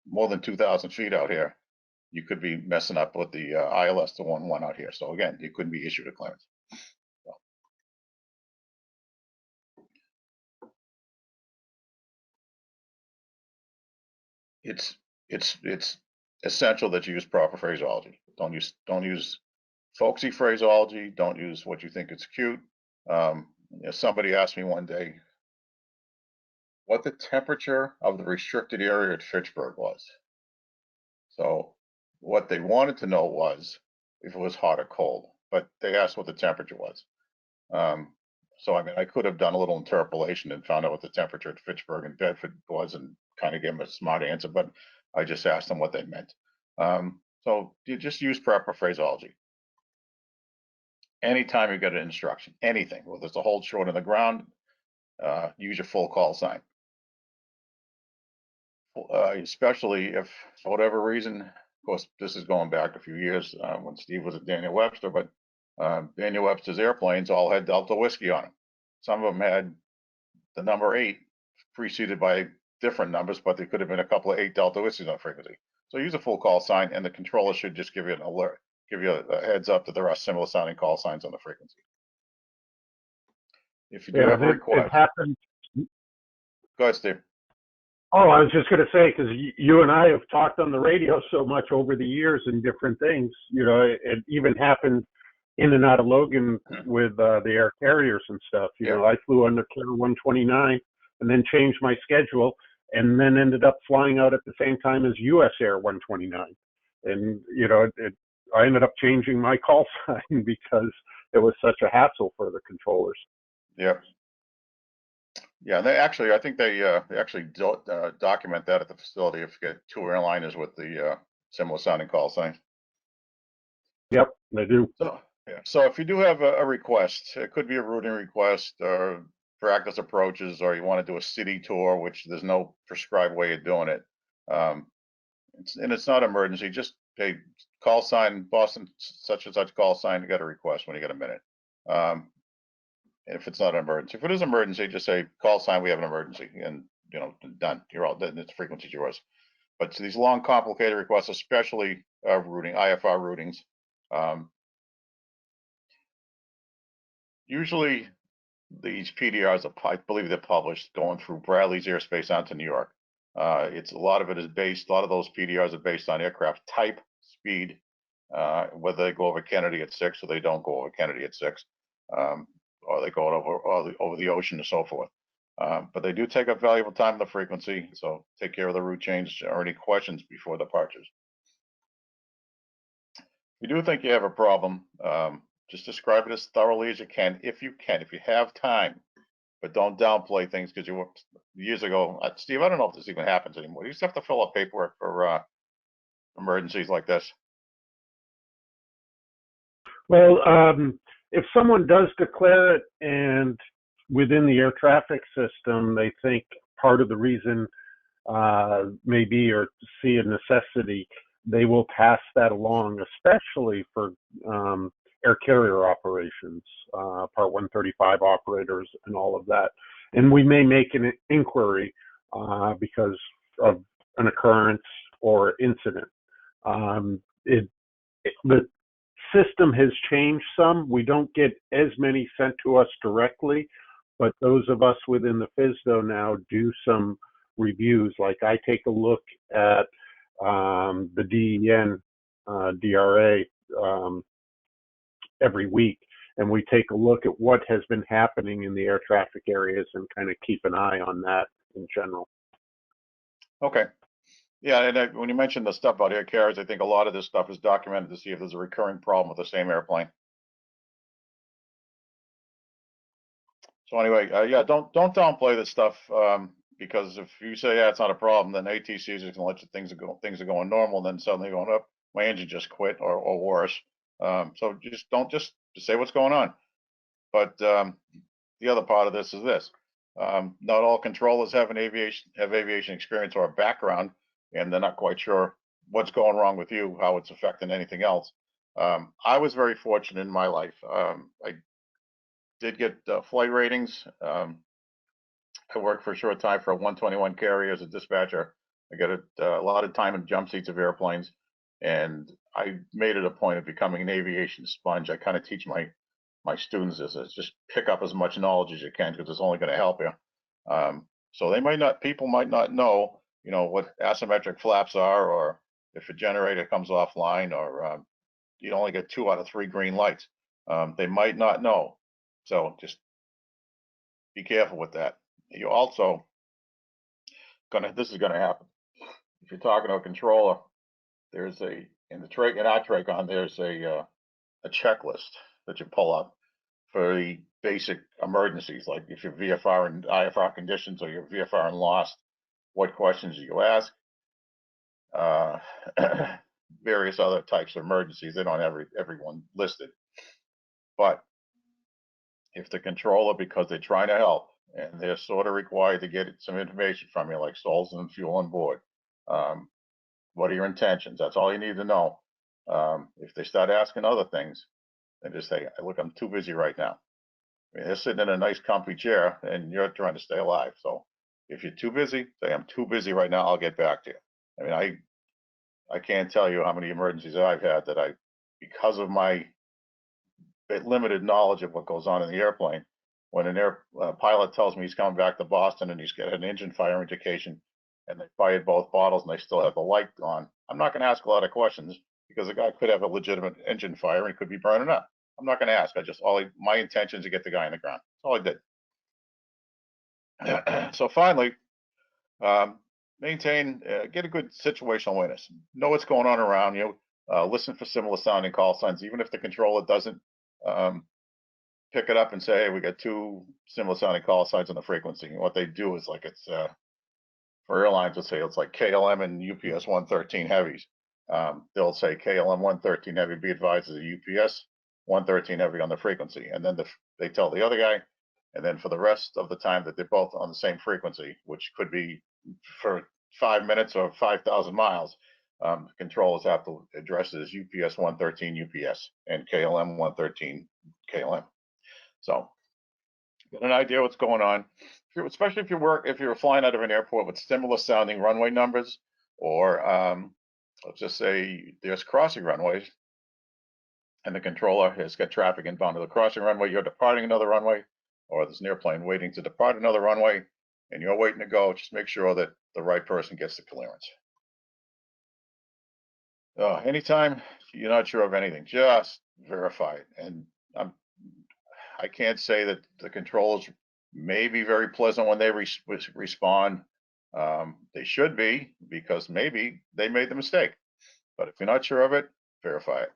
more than 2,000 feet out here, you could be messing up with the ILS to 11 out here. So again, you couldn't be issued a clearance. So. It's essential that you use proper phraseology. Don't use folksy phraseology. Don't use what you think is cute. Somebody asked me one day what the temperature of the restricted area at Fitchburg was. So what they wanted to know was if it was hot or cold, but they asked what the temperature was. So, I mean, I could have done a little interpolation and found out what the temperature at Fitchburg and Bedford was and kind of gave them a smart answer, but I just asked them what they meant. So you just use proper phraseology. Anytime you get an instruction, anything, whether it's a hold short on the ground, use your full call sign. Especially if, for whatever reason, of course, this is going back a few years when Steve was at Daniel Webster, but Daniel Webster's airplanes all had Delta Whiskey on them. Some of them had the number 8 preceded by different numbers, but there could have been a couple of 8 Delta Whiskeys on frequency. So use a full call sign, and the controller should just give you an alert, give you a heads up that there are similar sounding call signs on the frequency. If you do have a request, it happens. Go ahead, Steve. Oh, I was just going to say, because you and I have talked on the radio so much over the years and different things, you know, it even happened in and out of Logan with the air carriers and stuff. You know, I flew under Clear 129 and then changed my schedule and then ended up flying out at the same time as US Air 129. And, you know, I ended up changing my call sign because it was such a hassle for the controllers. Yeah. Yeah, they actually, I think they actually document that at the facility if you get 2 airliners with the similar sounding call signs. Yep, they do. So, yeah. So if you do have a request, it could be a routing request or practice approaches, or you want to do a city tour, which there's no prescribed way of doing it. It's not emergency. Just hey, call sign Boston such and such call sign. You got a request when you get a minute. If it's not an emergency, if it is an emergency, just say call sign. We have an emergency, and you know, done. You're all done. It's frequency's yours. But these long, complicated requests, especially routing, IFR routings, usually these PDRs, I believe they're published going through Bradley's airspace onto New York. A lot of those PDRs are based on aircraft type, speed, whether they go over Kennedy at 6 or they don't go over Kennedy at 6. Or they go over the ocean and so forth. But they do take up valuable time in the frequency, so take care of the route change or any questions before departures. If you do think you have a problem, just describe it as thoroughly as you can, if you have time. But don't downplay things, because years ago, Steve, I don't know if this even happens anymore. You used to have to fill out paperwork for emergencies like this. Well, if someone does declare it and within the air traffic system, they think part of the reason may be or see a necessity, they will pass that along, especially for air carrier operations, Part 135 operators and all of that. And we may make an inquiry because of an occurrence or incident. The system has changed some. We don't get as many sent to us directly, but those of us within the FSDO now do some reviews. Like I take a look at the DEN DRA every week, and we take a look at what has been happening in the air traffic areas and kind of keep an eye on that in general. Okay. Yeah, and when you mentioned the stuff about air carriers, I think a lot of this stuff is documented to see if there's a recurring problem with the same airplane. So anyway, yeah, don't downplay this stuff, because if you say, yeah, it's not a problem, then ATC is just gonna let you things are going normal, and then suddenly going up, my engine just quit, or worse. So just say what's going on. But the other part of this is this: not all controllers have aviation experience or a background, and they're not quite sure what's going wrong with you, how it's affecting anything else. I was very fortunate in my life. I did get flight ratings. I worked for a short time for a 121 carrier as a dispatcher. I got a lot of time in jump seats of airplanes, and I made it a point of becoming an aviation sponge. I kind of teach my students this: is just pick up as much knowledge as you can, because it's only going to help you. So people might not know, what asymmetric flaps are, or if a generator comes offline, or you only get 2 out of 3 green lights. They might not know. So just be careful with that. You also this is gonna happen. If you're talking to a controller, there's in our TRACON, there's a checklist that you pull up for the basic emergencies, like if you're VFR and IFR conditions, or you're VFR and lost, what questions do you ask? Various other types of emergencies. They don't have everyone listed, but if the controller, because they're trying to help, and they're sort of required to get some information from you, like souls and fuel on board, what are your intentions? That's all you need to know. If they start asking other things, then just say, look, I'm too busy right now. I mean, they're sitting in a nice comfy chair, and you're trying to stay alive. So if you're too busy, say, I'm too busy right now, I'll get back to you. I mean, I can't tell you how many emergencies I've had that because of my limited knowledge of what goes on in the airplane, when an pilot tells me he's coming back to Boston and he's got an engine fire indication, and they fired both bottles and they still have the light on, I'm not going to ask a lot of questions, because the guy could have a legitimate engine fire and he could be burning up. I'm not going to ask. My intention is to get the guy on the ground. That's all I did. So finally, get a good situational awareness. Know what's going on around you. Listen for similar sounding call signs, even if the controller doesn't pick it up and say, hey, we got 2 similar sounding call signs on the frequency. And what they do is, like, it's for airlines, let's say it's like KLM and UPS 113 heavies. They'll say KLM 113 heavy, be advised, is a UPS 113 heavy on the frequency, and then they tell the other guy, and then for the rest of the time that they're both on the same frequency, which could be for 5 minutes or 5,000 miles, controllers have to address it as UPS 113 UPS and KLM 113 KLM. So get an idea what's going on, especially if you're flying out of an airport with similar sounding runway numbers, or let's just say there's crossing runways, and the controller has got traffic inbound to the crossing runway, you're departing another runway, or there's an airplane waiting to depart another runway, and you're waiting to go. Just make sure that the right person gets the clearance. Anytime you're not sure of anything, just verify it. And I can't say that the controllers may be very pleasant when they respond. They should be, because maybe they made the mistake. But if you're not sure of it, verify it.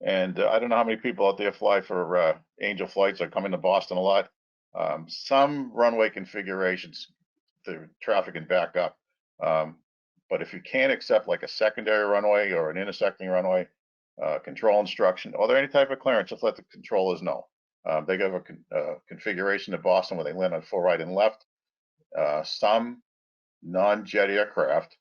And I don't know how many people out there fly for Angel flights or come into Boston a lot. Some runway configurations, the traffic can back up. But if you can't accept like a secondary runway or an intersecting runway, control instruction, or any type of clearance, just let the controllers know. They have a configuration in Boston where they land on full right and left. Some non-jet aircraft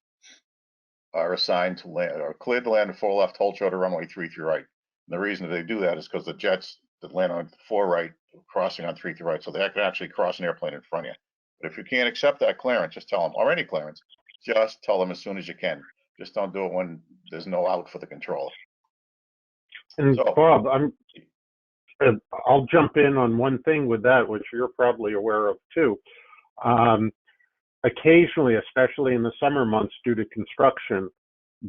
are assigned to land, or cleared to land on full left, hold short of runway 33 right. And the reason that they do that is because the jets that land on 4 right, crossing on 33 right, so they can actually cross an airplane in front of you. But if you can't accept that clearance, just tell them, or any clearance, just tell them as soon as you can. Just don't do it when there's no out for the controller. And So, Bob, I'll jump in on one thing with that, which you're probably aware of too. Occasionally, especially in the summer months due to construction,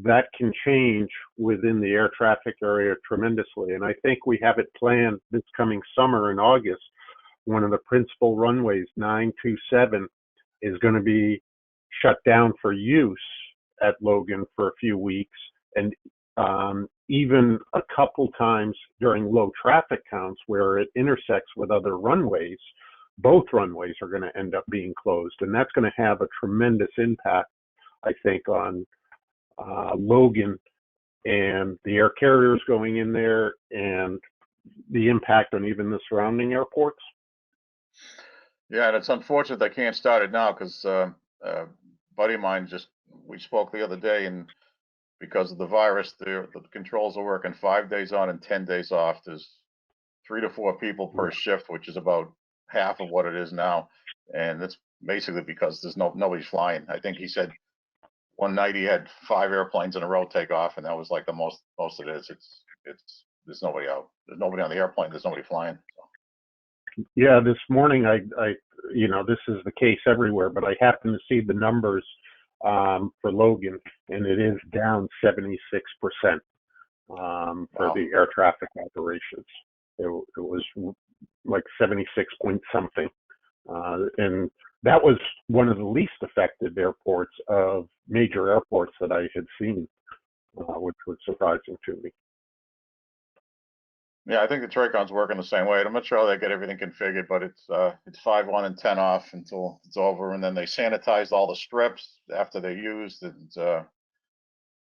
that can change within the air traffic area tremendously. And I think we have it planned this coming summer in August. One of the principal runways, 927, is going to be shut down for use at Logan for a few weeks. And even a couple times during low traffic counts where it intersects with other runways, both runways are going to end up being closed. And that's going to have a tremendous impact, I think, on Logan and the air carriers going in there and the impact on even the surrounding airports. yeah, and it's unfortunate they can't start it now because buddy of mine we spoke the other day, and because of the virus, the controls are working 5 days on and 10 days off. There's 3 to 4 people per shift, which is about half of what it is now, and it's basically because there's nobody's flying. I think he said one night he had 5 airplanes in a row take off, and that was like the most it is. It's there's nobody out. There's nobody on the airplane. There's nobody flying. So. Yeah, this morning I this is the case everywhere, but I happen to see the numbers for Logan, and it is down 76% for the air traffic operations. It was like 76 point something, and that was one of the least affected airports of major airports that I had seen, which was surprising to me. Yeah, I think the TRACON's working the same way. I'm not sure how they get everything configured, but it's 5 on and 10 off until it's over, and then they sanitize all the strips after they're used. And yeah,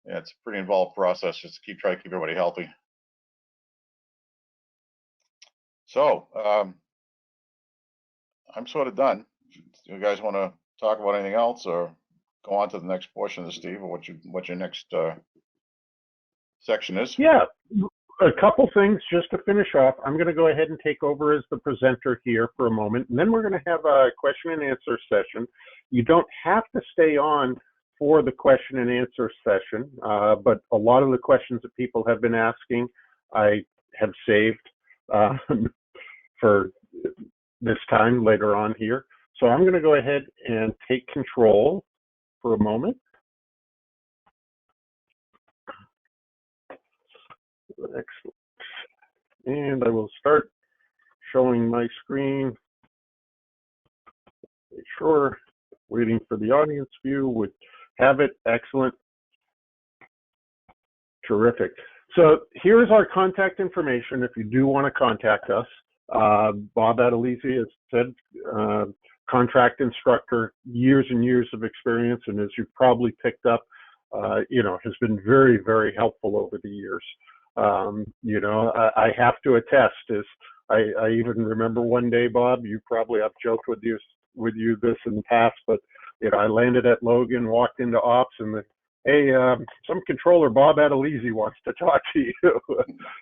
it's a pretty involved process just to try to keep everybody healthy. So I'm sort of done. Do you guys want to talk about anything else, or go on to the next portion of Steve, or what your next section is? Yeah. A couple things just to finish off. I'm going to go ahead and take over as the presenter here for a moment, and then we're going to have a question and answer session. You don't have to stay on for the question and answer session, but a lot of the questions that people have been asking, I have saved for this time later on here. So I'm going to go ahead and take control for a moment. Excellent. And I will start showing my screen. Make sure, waiting for the audience view would have it. Excellent. Terrific. So here's our contact information if you do want to contact us. Bob Adelizzi has said, contract instructor, years and years of experience, and as you've probably picked up, has been very, very helpful over the years. I have to attest, I even remember one day, Bob, you probably have joked with you this in the past, but I landed at Logan, walked into ops, and hey, some controller, Bob Adelizzi, wants to talk to you.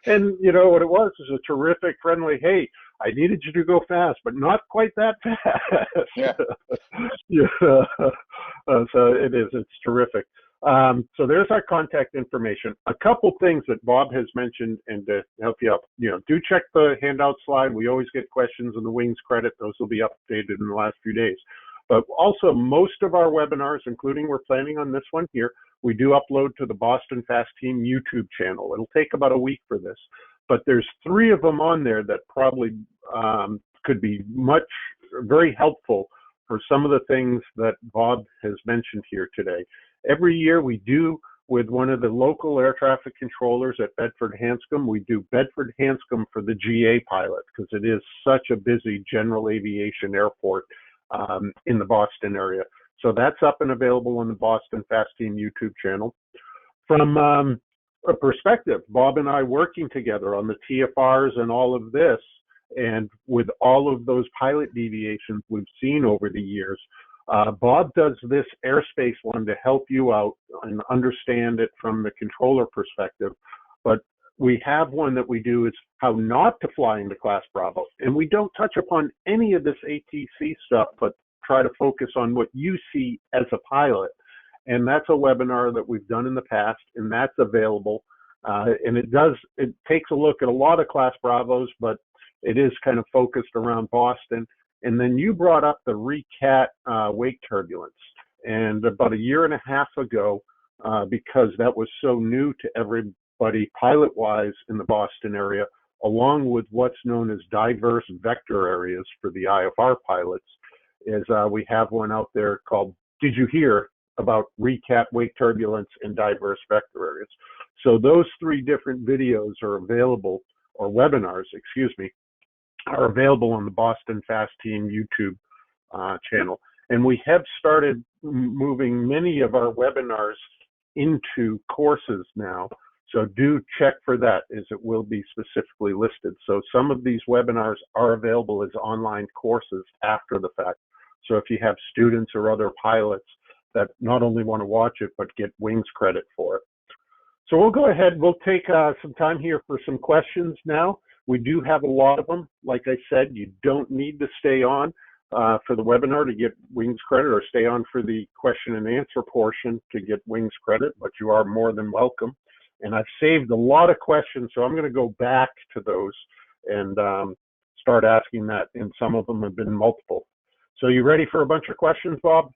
And what it was a terrific, friendly, hey, I needed you to go fast, but not quite that fast. Yeah. So it's terrific. So there's our contact information. A couple things that Bob has mentioned, and to help you out, do check the handout slide. We always get questions on the Wings credit. Those will be updated in the last few days. But also, most of our webinars, including we're planning on this one here, we do upload to the Boston FAASTeam YouTube channel. It'll take about a week for this, but there's 3 of them on there that probably could be very helpful for some of the things that Bob has mentioned here today. Every year we do, with one of the local air traffic controllers at Bedford-Hanscom, we do Bedford-Hanscom for the GA pilot, because it is such a busy general aviation airport in the Boston area. So that's up and available on the Boston FAASTeam YouTube channel. From a perspective, Bob and I working together on the TFRs and all of this, and with all of those pilot deviations we've seen over the years, Bob does this airspace one to help you out and understand it from the controller perspective. But we have one that we do is how not to fly into Class Bravo. And we don't touch upon any of this ATC stuff, but try to focus on what you see as a pilot And that's a webinar that we've done in the past, and that's available. And it takes a look at a lot of Class Bravos, but it is kind of focused around Boston. And then you brought up the recat wake turbulence. And about 1.5 years ago, because that was so new to everybody pilot-wise in the Boston area, along with what's known as diverse vector areas for the IFR pilots, is we have one out there called Did You Hear About Recat Wake Turbulence in Diverse Vector Areas? So those 3 different videos are available, or webinars, excuse me, are available on the Boston FAASTeam YouTube channel. And we have started moving many of our webinars into courses now. So do check for that, as it will be specifically listed. So some of these webinars are available as online courses after the fact. So if you have students or other pilots that not only want to watch it, but get wings credit for it. So we'll go ahead, we'll take some time here for some questions now. We do have a lot of them. Like I said, you don't need to stay on for the webinar to get wings credit, or stay on for the question and answer portion to get wings credit, but you are more than welcome. And I've saved a lot of questions, so I'm going to go back to those and start asking that, and some of them have been multiple. So you ready for a bunch of questions, Bob?